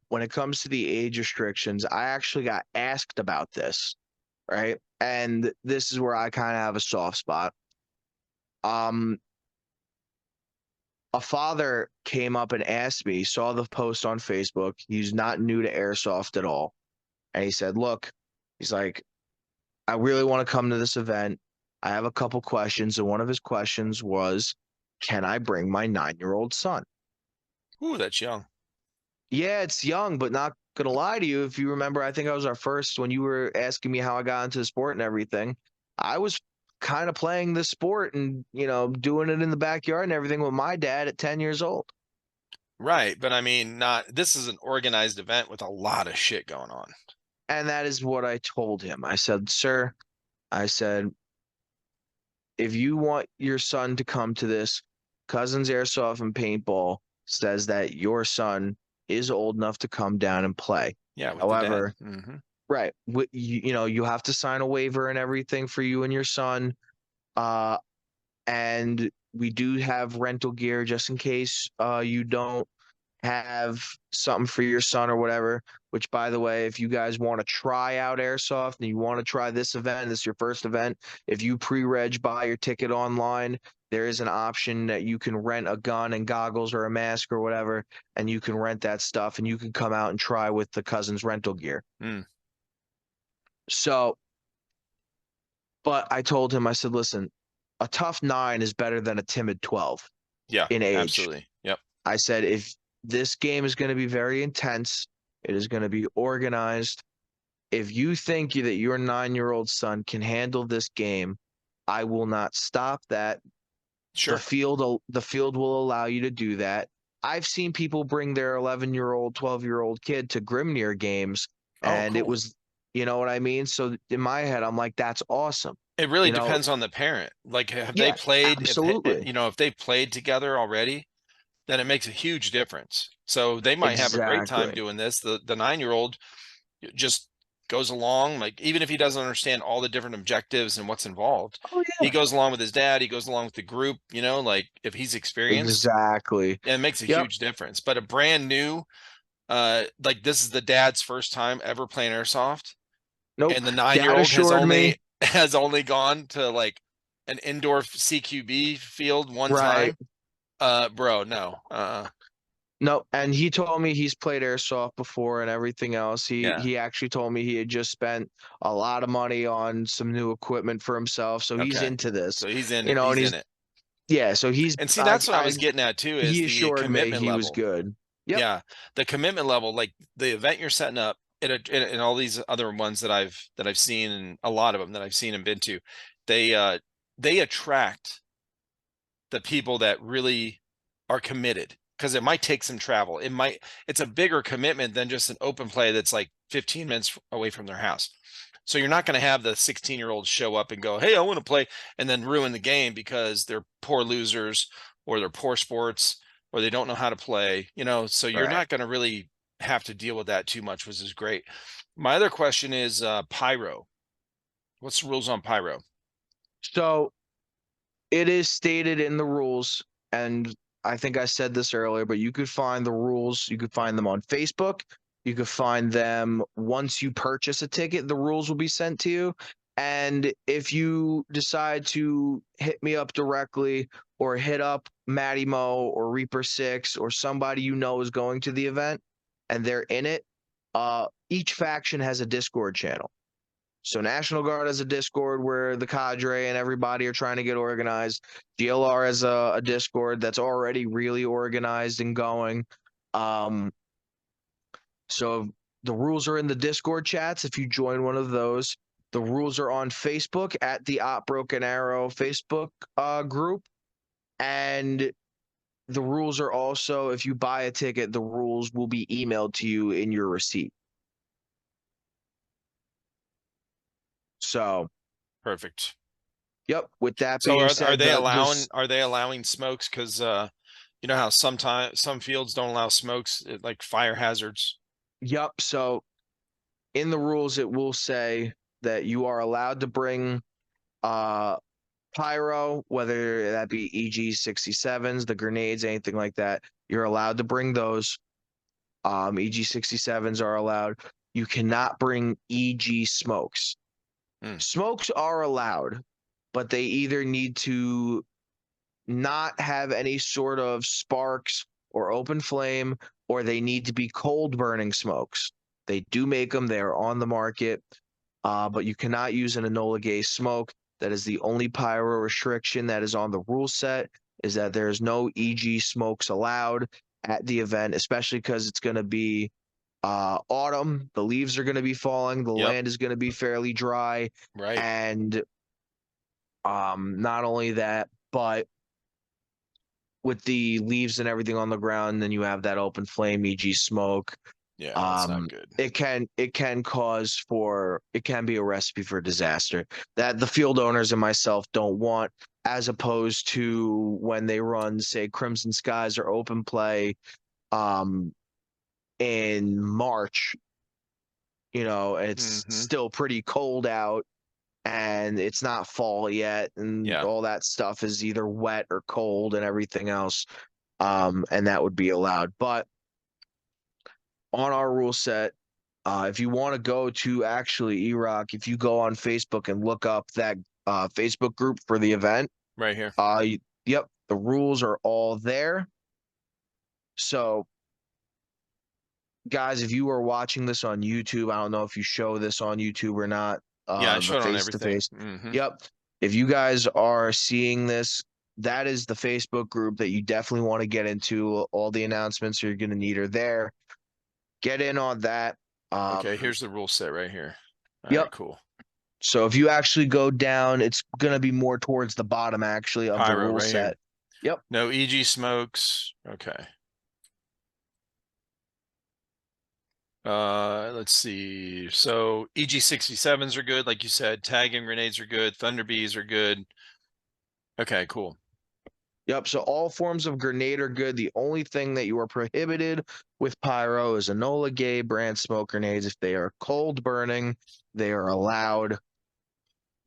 when it comes to the age restrictions, I actually got asked about this, right? and this is where I kind of have a soft spot. Um, a father came up and asked me, saw the post on Facebook. He's not new to airsoft at all. And he said, look, he's like, I really want to come to this event. I have a couple questions. And one of his questions was, can I bring my 9-year-old son?
Ooh, that's young.
Yeah, it's young, but not gonna lie to you. If you remember, I think I was our first when you were asking me how I got into the sport and everything. I was kind of playing the sport and, doing it in the backyard and everything with my dad at 10 years old.
Right. But I mean, this is an organized event with a lot of shit going on.
And that is what I told him. I said, sir, I said, if you want your son to come to this, Cousins Airsoft and Paintball says that your son is old enough to come down and play.
Yeah, with the dad.
However, right, you have to sign a waiver and everything for you and your son. And we do have rental gear just in case you don't have something for your son or whatever. Which, by the way, if you guys want to try out airsoft and you want to try this event, this is your first event. If you pre-reg buy your ticket online, there is an option that you can rent a gun and goggles or a mask or whatever, and you can rent that stuff and you can come out and try with the Cousins rental gear.
Mm.
So, but I told him, I said, listen, a tough 9 is better than a timid 12
Yeah,
in age.
absolutely. Yep.
I said, if this game is going to be very intense, it is going to be organized. If you think that your 9-year-old son can handle this game, I will not stop that.
Sure.
The field will allow you to do that. I've seen people bring their 11-year-old, 12-year-old kid to Grimnir games,
Oh,
and it
cool.
was, you know what I mean? So in my head, I'm like, that's awesome.
It really
You know,
depends on the parent. Like, have they
yeah,
played,
absolutely.
if they played together already, then it makes a huge difference. So they might have a great time
Exactly.
doing this. The 9-year-old just goes along, like, even if he doesn't understand all the different objectives and what's involved,
Oh,
he
yeah.
goes along with his dad, he goes along with the group, like if he's experienced,
Exactly.
it makes a
Yep.
huge difference. But a brand new, like this is the dad's first time ever playing airsoft,
Nope.
and the
Dad
9-year-old has
assured
only
me,
has only gone to like an indoor CQB field one
right.
time. Bro, no.
No, and he told me he's played airsoft before and everything else. He
Yeah.
he actually told me he had just spent a lot of money on some new equipment for himself, so he's
Okay.
into this.
So he's in
You
it.
know, and
He's in
he's
it.
yeah, so he's
And see,
I
that's what I
I
was getting at too, is
he
the
assured me
commitment
he was
level.
good. Yep.
Yeah, the commitment level, like the event you're setting up, and all these other ones that I've seen, and a lot of them that I've seen and been to, they attract the people that really are committed, because it might take some travel. It's a bigger commitment than just an open play that's like 15 minutes away from their house. So you're not going to have the 16-year-olds show up and go, "Hey, I want to play," and then ruin the game because they're poor losers, or they're poor sports, or they don't know how to play, so you're
Right.
not going to really have to deal with that too much, which is great. My other question is pyro. What's the rules on pyro?
So it is stated in the rules, and I think I said this earlier, but you could find the rules. You could find them on Facebook. You could find them once you purchase a ticket. The rules will be sent to you. And if you decide to hit me up directly or hit up Matty Mo or Reaper Six or somebody you know is going to the event and they're in it, each faction has a Discord channel. So National Guard has a Discord where the cadre and everybody are trying to get organized. GLR has a Discord that's already really organized and going. Um, so the rules are in the Discord chats. If you join one of those, the rules are on Facebook at the Op Broken Arrow Facebook group, and the rules are also, if you buy a ticket, the rules will be emailed to you in your receipt. So,
Perfect.
yep. With that
So
being
are
said,
they
the
allowing
this
are they allowing smokes? Because you know how sometimes some fields don't allow smokes, like fire hazards.
yep. So in the rules, it will say that you are allowed to bring uh pyro, whether that be EG 67s, the grenades, anything like that. You're allowed to bring those. EG 67s are allowed. You cannot bring EG smokes.
Mm.
Smokes are allowed, but they either need to not have any sort of sparks or open flame, or they need to be cold burning smokes. They do make them, they're on the market, but you cannot use an Enola Gay smoke. That is the only pyro restriction that is on the rule set, is that there's no EG smokes allowed at the event, especially because it's going to be autumn. The leaves are going to be falling. The
Yep.
land is going to be fairly dry.
Right.
And not only that, but with the leaves and everything on the ground, then you have that open flame, EG smoke.
Yeah, that's not good.
It can cause for, it can be a recipe for disaster that the field owners and myself don't want, as opposed to when they run, say, Crimson Skies or open play in March, it's
Hmm.
still pretty cold out and it's not fall yet, and
Yeah.
all that stuff is either wet or cold and everything else. And that would be allowed. But on our rule set, if you want to go to actually E-Rock, if you go on Facebook and look up that Facebook group for the event,
Right here.
yep, the rules are all there. So, guys, if you are watching this on YouTube, I don't know if you show this on YouTube or not,
Yeah, I
the
showed on
face to
everything.
face.
Hmm.
Yep. If you guys are seeing this, that is the Facebook group that you definitely want to get into. All the announcements you're going to need are there. Get in on that.
Okay, here's the rule set right here. All right,
Yep.
cool.
So if you actually go down, it's going to be more towards the bottom, actually, of the
Pyro
rule
right here.
set. Yep.
No EG smokes. Okay. Let's see. So EG67s are good, like you said. Tagging grenades are good. Thunder bees are good. Okay, cool.
Yep. So all forms of grenade are good. The only thing that you are prohibited with pyro is Enola Gay brand smoke grenades. If they are cold burning, they are allowed,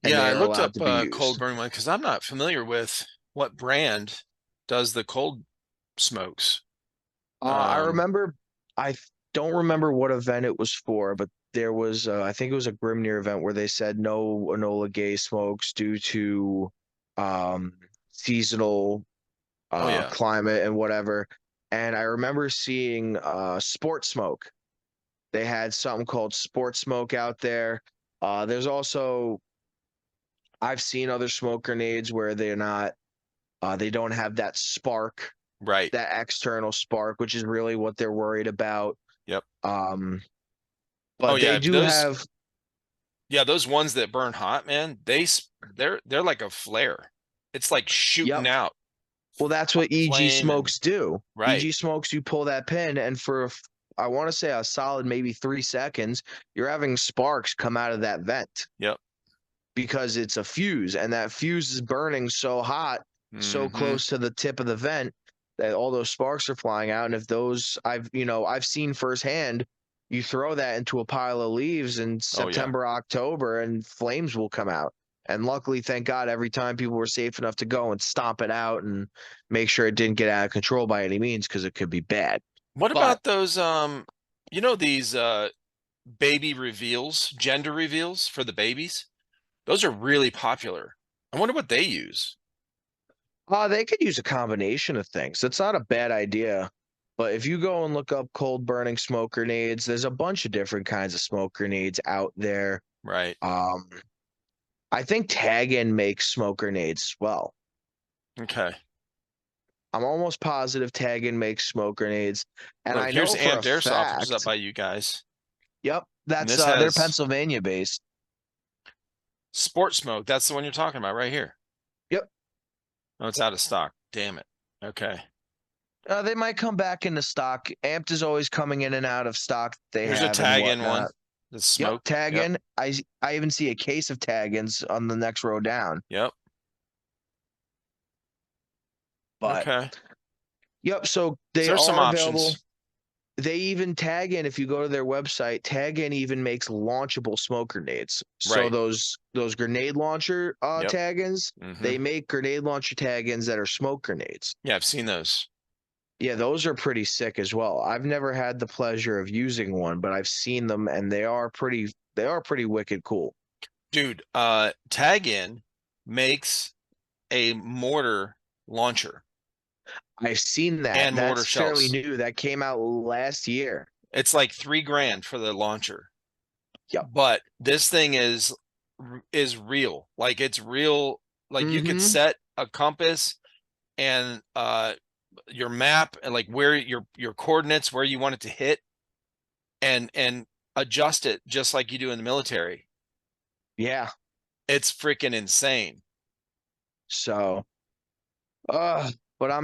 and
Yeah,
they
I
are
looked
allowed
up
to be
cold
used.
burn one because I'm not familiar with what brand does the cold smokes.
I
Um,
remember, don't remember what event it was for, but there was, I think it was a Grimnir event where they said no Enola Gay smokes due to seasonal
oh yeah,
climate and whatever. And I remember seeing Sport Smoke. They had something called Sport Smoke out there. There's also, I've seen other smoke grenades where they're not, they don't have that spark,
right.
that external spark, which is really what they're worried about.
Yep.
Um,
Oh
but they
yeah,
do have,
those ones that burn hot, man, they're like a flare. It's like shooting
yep.
out
Well, that's what EG
flame and
smokes do.
right.
EG smokes, you pull that pin, and for, I want to say a solid maybe 3 seconds, you're having sparks come out of that vent
Yep.
because it's a fuse, and that fuse is burning so hot, so
Hmm.
close to the tip of the vent that all those sparks are flying out. And if those, I've seen firsthand, you throw that into a pile of leaves in
Oh yeah.
September, October, and flames will come out. And luckily, thank God, every time people were safe enough to go and stomp it out and make sure it didn't get out of control by any means, because it could be bad.
What
But
about those these baby reveals, gender reveals for the babies? Those are really popular. I wonder what they use.
they could use a combination of things. That's not a bad idea. But if you go and look up cold burning smoke grenades, there's a bunch of different kinds of smoke grenades out there.
Right.
Um, I think Taggin makes smoke grenades as well.
Okay.
I'm almost positive Taggin makes smoke grenades. And
Look,
I
here's
know for a
Amped Airsoft, which is up
fact,
by you guys.
yep,
And
that's
this
they're
has
Pennsylvania based.
Sport Smoke. That's the one you're talking about right here.
Yep.
Oh, it's out of stock. Damn it. Okay.
They might come back into stock. Amped is always coming in and out of stock they
Here's a
have and
tag in one.
whatnot.
The
Yep,
smoke. Yep.
Taggin. I even see a case of Taggins on the next row down.
Yep.
But
Okay.
yep, so
So
they
there's some
are available.
options.
They even tag in, if you go to their website, tag in even makes launchable smoke grenades. So
Right.
those grenade launcher
Yep.
tag-ins,
Hmm.
they make grenade launcher tag-ins that are smoke grenades.
Yeah, I've seen those.
Yeah, those are pretty sick as well. I've never had the pleasure of using one, but I've seen them and they are pretty wicked cool.
Dude, Tag In makes a mortar launcher
I've seen that.
and mortar
That's fairly
shells.
new. That came out last year.
It's like $3,000 for the launcher.
Yep.
But this thing is real. Like it's real. Like you could
Mm-hmm.
set a compass and your map and like where your coordinates, where you want it to hit, and adjust it just like you do in the military.
Yeah.
It's freaking insane.
So, but
Yeah,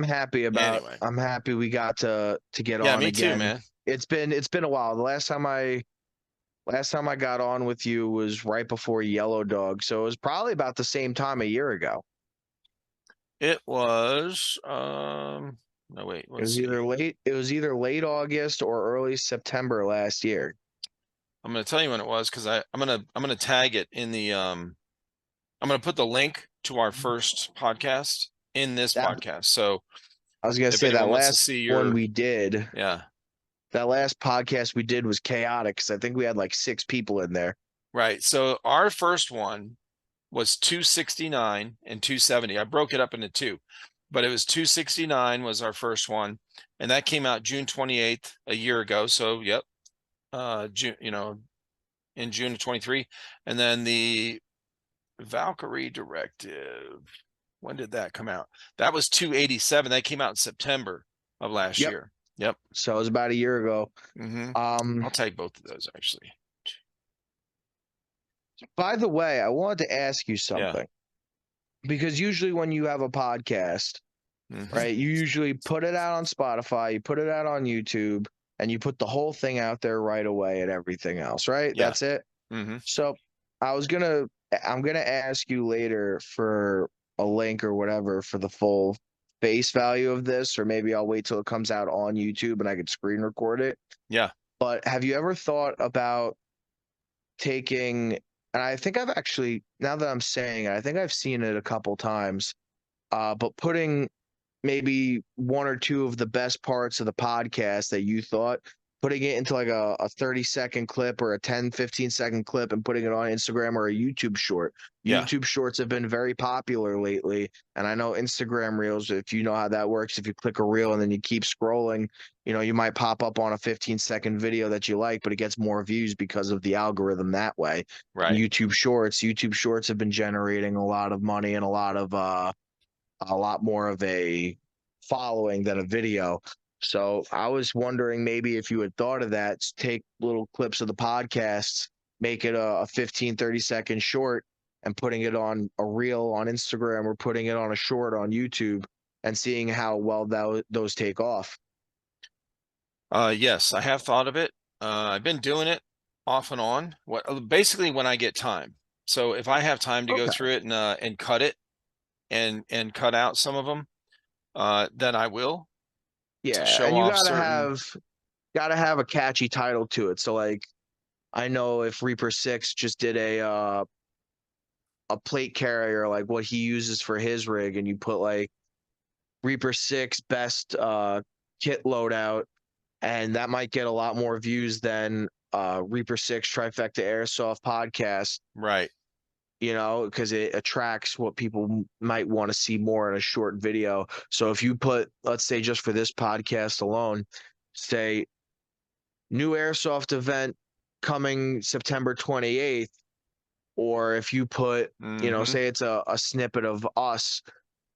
anyway.
I'm happy we got to get
Yeah,
on
me too,
again.
man.
It's been a while. The last time I got on with you was right before Yellow Dog, so it was probably about the same time a year ago.
It was no wait, let's see.
It was either late August or early September last year.
I'm gonna tell you when it was because I'm gonna tag it in the I'm gonna put the link to our first podcast in this
That
podcast. So
I was gonna
if
say
anyone wants to see
one
your
we did,
yeah,
that last podcast we did was chaotic because I think we had like 6 people in there.
right. So our first one was 269 and 270. I broke it up into two, but it was 269 was our first one, and that came out June 28th a year ago. So yep, June, in June of 23. And then the Valkyrie Directive, when did that come out? That was 287. That came out in September of last
Yep.
year. Yep.
So it was about a year ago.
I'll take both of those actually.
By the way, I wanted to ask you
Yeah.
something because usually when you have a podcast,
Hmm.
right, you usually put it out on Spotify, you put it out on YouTube, and you put the whole thing out there right away and everything else, right?
Yeah.
That's it.
Hmm.
So I was gonna, I'm gonna ask you later for a link or whatever for the full face value of this, or maybe I'll wait till it comes out on YouTube and I could screen record it.
Yeah.
But have you ever thought about taking, and I think I've actually, now that I'm saying it, I think I've seen it a couple times, but putting maybe one or two of the best parts of the podcast that you thought, putting it into like a 30-second clip or a 10-15-second clip and putting it on Instagram or a YouTube short.
Yeah.
YouTube shorts have been very popular lately. And I know Instagram reels, if you know how that works, if you click a reel and then you keep scrolling, you might pop up on a 15-second video that you like, but it gets more views because of the algorithm that way. And
Right.
YouTube shorts have been generating a lot of money and a lot more of a following than a video. So I was wondering maybe if you had thought of that, take little clips of the podcasts, make it a 15, 30-second short and putting it on a reel on Instagram or putting it on a short on YouTube and seeing how well those take off.
Yes, I have thought of it. I've been doing it off and on. Basically when I get time. So if I have time to go
Okay.
through it and cut it and cut out some of them, then I will to
Yeah,
show
and you
off certain.
gotta have a catchy title to it. So like I know if Reaper 6 just did a plate carrier, like what he uses for his rig, and you put like Reaper 6 best kit loadout, and that might get a lot more views than Reaper 6 Trifecta Airsoft podcast,
Right.
because it attracts what people might want to see more in a short video. So if you put, let's say, just for this podcast alone, say new Airsoft event coming September 28th, or if you put,
Hmm.
say it's a snippet of us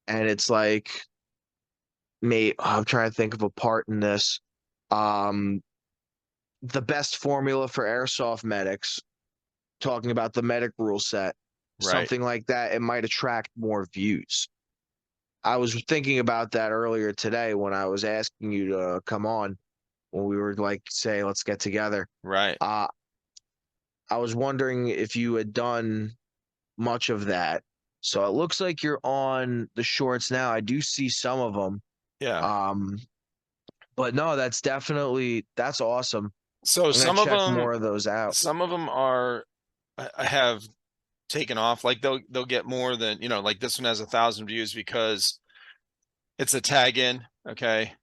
and it's like, mate, I'm trying to think of a part in this. Um, the best formula for airsoft medics, talking about the medic rule set,
Right.
something like that, it might attract more views. I was thinking about that earlier today when I was asking you to come on, when we were like, say, let's get together.
Right.
Uh, I was wondering if you had done much of that. So it looks like you're on the shorts now. I do see some of them.
Yeah.
Um, but no, that's awesome.
So
I'm gonna check more of those out.
some of them are I have taken off. Like they'll get more than, like this one has 1,000 views because it's a tag in. Okay.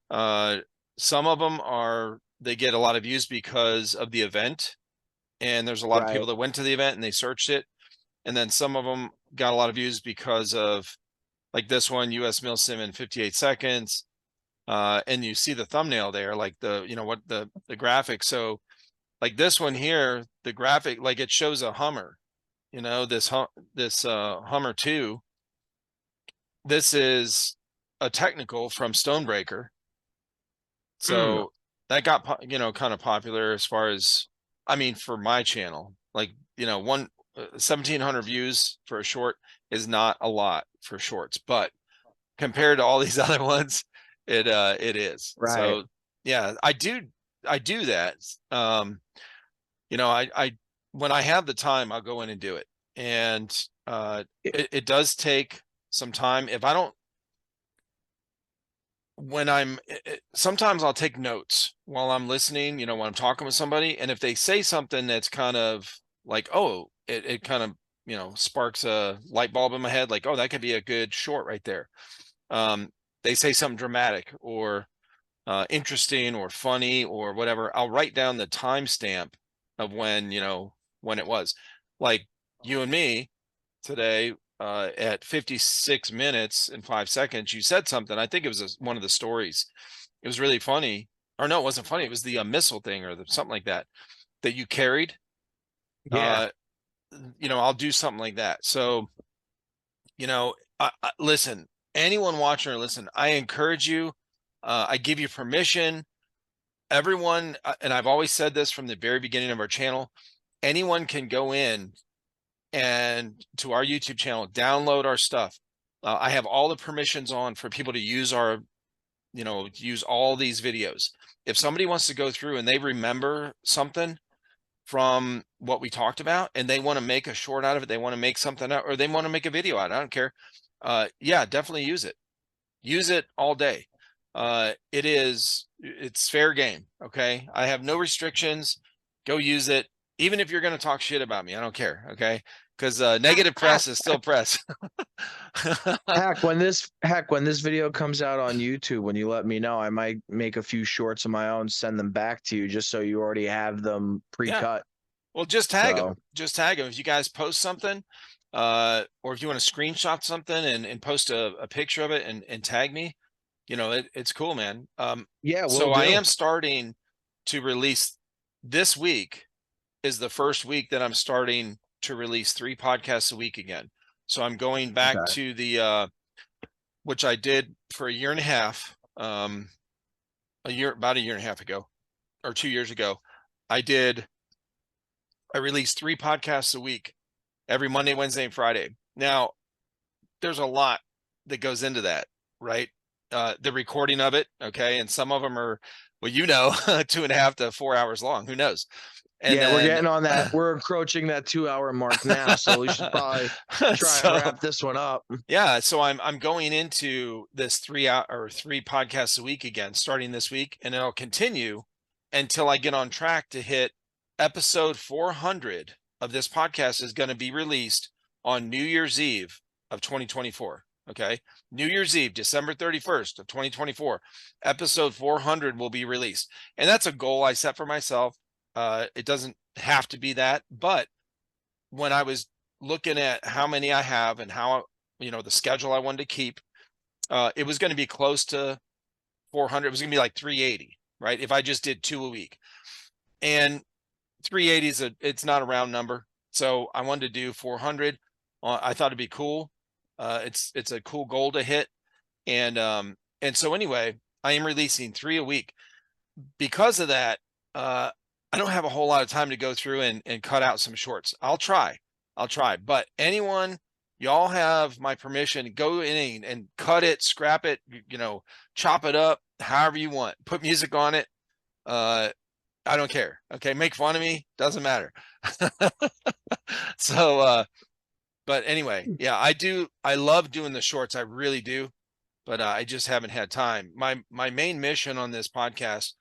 Some of them they get a lot of views because of the event. And there's a lot of people
Right.
that went to the event and they searched it. And then some of them got a lot of views because of, like this one, US MilSim in 58 seconds. And you see the thumbnail there, like the, you know, what the graphic. So like this one here, the graphic, like it shows a Hummer, you know, this Hummer 2. This is a technical from Stonebreaker. So that got, you know, kind of popular as far as, I mean, for my channel, like, you know, 1,700 views for a short is not a lot for shorts, but compared to all these other ones, it is.
Right.
So yeah, I do that. You know, I when I have the time, I'll go in and do it. And it does take some time. If I don't, when I'm sometimes I'll take notes while I'm listening, you know, when I'm talking with somebody, and if they say something that's kind of like, oh, it kind of, you know, sparks a light bulb in my head, like, oh, that could be a good short right there. They say something dramatic or interesting or funny or whatever, I'll write down the timestamp of when, you know, when it was. Like you and me today, at 56 minutes and 5 seconds, you said something. I think it was one of the stories. It was really funny. Or no, it wasn't funny. It was the missile thing or something like that that you carried.
Yeah.
Uh, you know, I'll do something like that. So, you know, listen, anyone watching or listen, I encourage you. I give you permission. Everyone, and I've always said this from the very beginning of our channel, anyone can go in and to our YouTube channel, download our stuff. I have all the permissions on for people to use our, you know, use all these videos. If somebody wants to go through and they remember something from what we talked about and they want to make a short out of it, they want to make something out, or they want to make a video out, I don't care. Yeah, definitely use it. Use it all day. It's fair game. Okay. I have no restrictions. Go use it. Even if you're going to talk shit about me, I don't care. Okay. Because negative press is still press.
When this video comes out on YouTube, when you let me know, I might make a few shorts of my own, send them back to you just so you already have them
Yeah.
pre-cut.
Well, just tag them.
So
Just tag them. If you guys post something, or if you want to screenshot something and post a picture of it and tag me, you know, it's cool, man.
yeah, we'll
So I
do.
am starting to release this week is the first week that I'm starting to release 3 podcasts a week again. So I'm going back
Okay.
to the which I did for a year and a half, about a year and a half ago or 2 years ago. I released 3 podcasts a week every Monday, Wednesday, and Friday. Now, there's a lot that goes into that, right? The recording of it, okay, and some of them are, well, you know, 2.5 to 4 hours long. Who knows? And
Yeah, we're
then
getting on that. We're approaching that 2 hour mark now, so we should probably try and
so
wrap this one up.
yeah, so I'm going into this 3 hour or 3 podcasts a week again, starting this week, and it'll continue until I get on track to hit episode 400 of this podcast is going to be released on New Year's Eve of 2024. Okay. New Year's Eve, December 31st of 2024, episode 400 will be released. And that's a goal I set for myself. It doesn't have to be that, but when I was looking at how many I have and how, you know, the schedule I wanted to keep, it was going to be close to 400. It was going to be like 380, right? If I just did 2 a week. And 380 is it's not a round number. So I wanted to do 400. I thought it'd be cool. It's a cool goal to hit. And so anyway, I am releasing 3 a week. Because of that, I don't have a whole lot of time to go through and cut out some shorts. I'll try, but anyone, y'all have my permission, go in and cut it, scrap it, you know, chop it up, however you want, put music on it. I don't care. Okay. Make fun of me. Doesn't matter. So, but anyway, yeah, I love doing the shorts. I really do, but I just haven't had time. My main mission on this podcast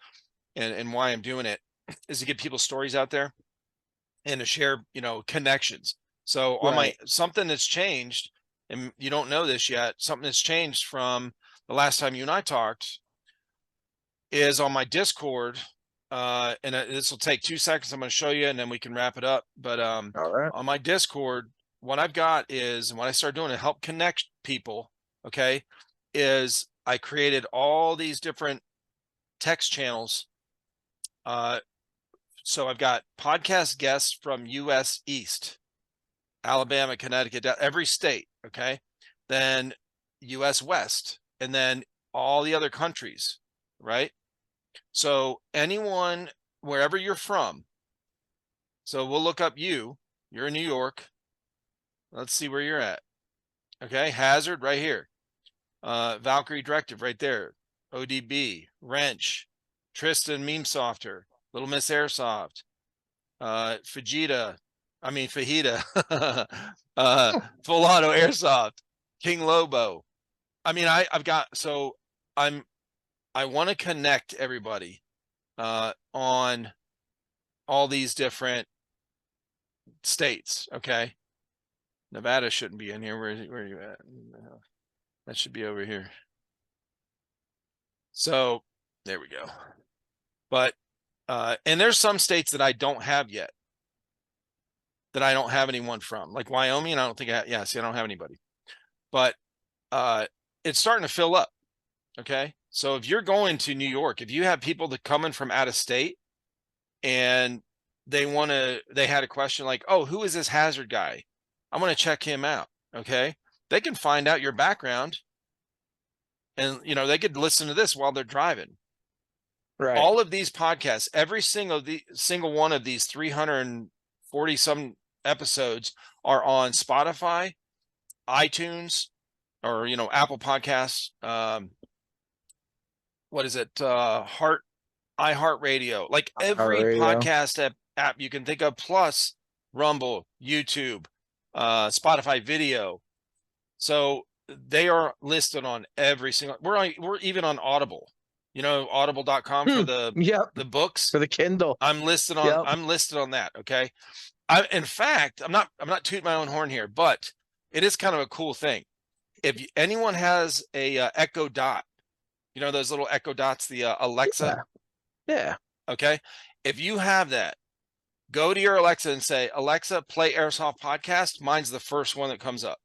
and why I'm doing it is to get people's stories out there and to share, you know, connections. So on my
Right.
something that's changed, and you don't know this yet, something that's changed from the last time you and I talked is on my Discord. And this will take 2 seconds. I'm going to show you and then we can wrap it up. But
All right.
on my Discord, what I've got is, and what I started doing to help connect people, okay, is I created all these different text channels. So I've got podcast guests from US East, Alabama, Connecticut, every state, okay? Then US West, and then all the other countries, right? So anyone, wherever you're from, so we'll look up you, you're in New York. Let's see where you're at. Okay, Hazard right here. Valkyrie Directive right there. ODB, Wrench, Tristan Meme Softer, Little Miss Airsoft, Fajita, Full Auto Airsoft, King Lobo. I mean, I've got, so I want to connect everybody on all these different states. Okay. Nevada shouldn't be in here. Where are you at? That should be over here. So there we go. But and there's some states that I don't have yet, that I don't have anyone from, like Wyoming. I don't think I don't have anybody, but it's starting to fill up. Okay. So if you're going to New York, if you have people that coming from out of state and they had a question like, oh, who is this Hazard guy? I'm going to check him out. Okay. They can find out your background, and, you know, they could listen to this while they're driving.
Right.
All of these podcasts, every single one of these 340 some episodes are on Spotify, iTunes, or, you know, Apple Podcasts. What is it? iHeartRadio, like every podcast app you can think of, plus Rumble, YouTube, Spotify video. So they are listed on every single, we're even on Audible, you know, audible.com for the books,
for the Kindle.
I'm listed on that. Okay. In fact, I'm not tooting my own horn here, but it is kind of a cool thing. If anyone has a Echo Dot, you know, those little Echo Dots, the Alexa.
Yeah.
Okay. If you have that, go to your Alexa and say, Alexa, play Airsoft podcast. Mine's the first one that comes up.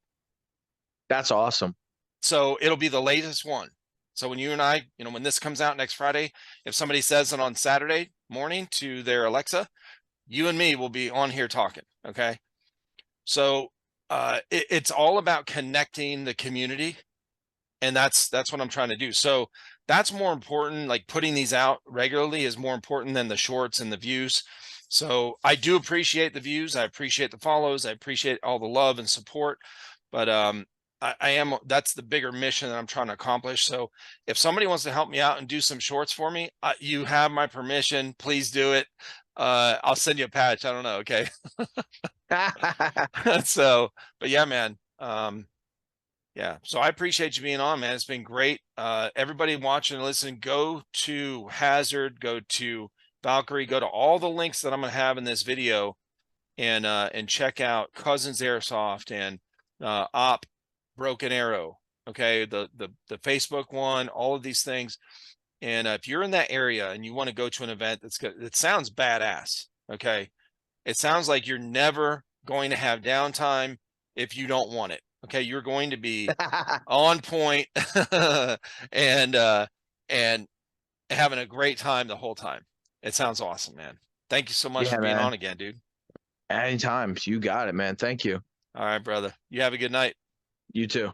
That's awesome.
So it'll be the latest one. So when you and I, you know, when this comes out next Friday, if somebody says it on Saturday morning to their Alexa, you and me will be on here talking. Okay. So it's all about connecting the community. And that's what I'm trying to do. So that's more important. Like putting these out regularly is more important than the shorts and the views. So I do appreciate the views. I appreciate the follows. I appreciate all the love and support. But that's the bigger mission that I'm trying to accomplish. So if somebody wants to help me out and do some shorts for me, you have my permission. Please do it. I'll send you a patch. I don't know. Okay. So, but yeah, man. Yeah. So I appreciate you being on, man. It's been great. Everybody watching and listening, go to Hazard, go to Valkyrie, go to all the links that I'm going to have in this video, and check out Cousins Airsoft and Op Broken Arrow. Okay. The Facebook one, all of these things. And if you're in that area and you want to go to an event that sounds badass. Okay. It sounds like you're never going to have downtime if you don't want it. Okay, you're going to be on point and having a great time the whole time. It sounds awesome, man. Thank you so much for being on again, dude.
Anytime. You got it, man. Thank you.
All right, brother. You have a good night.
You too.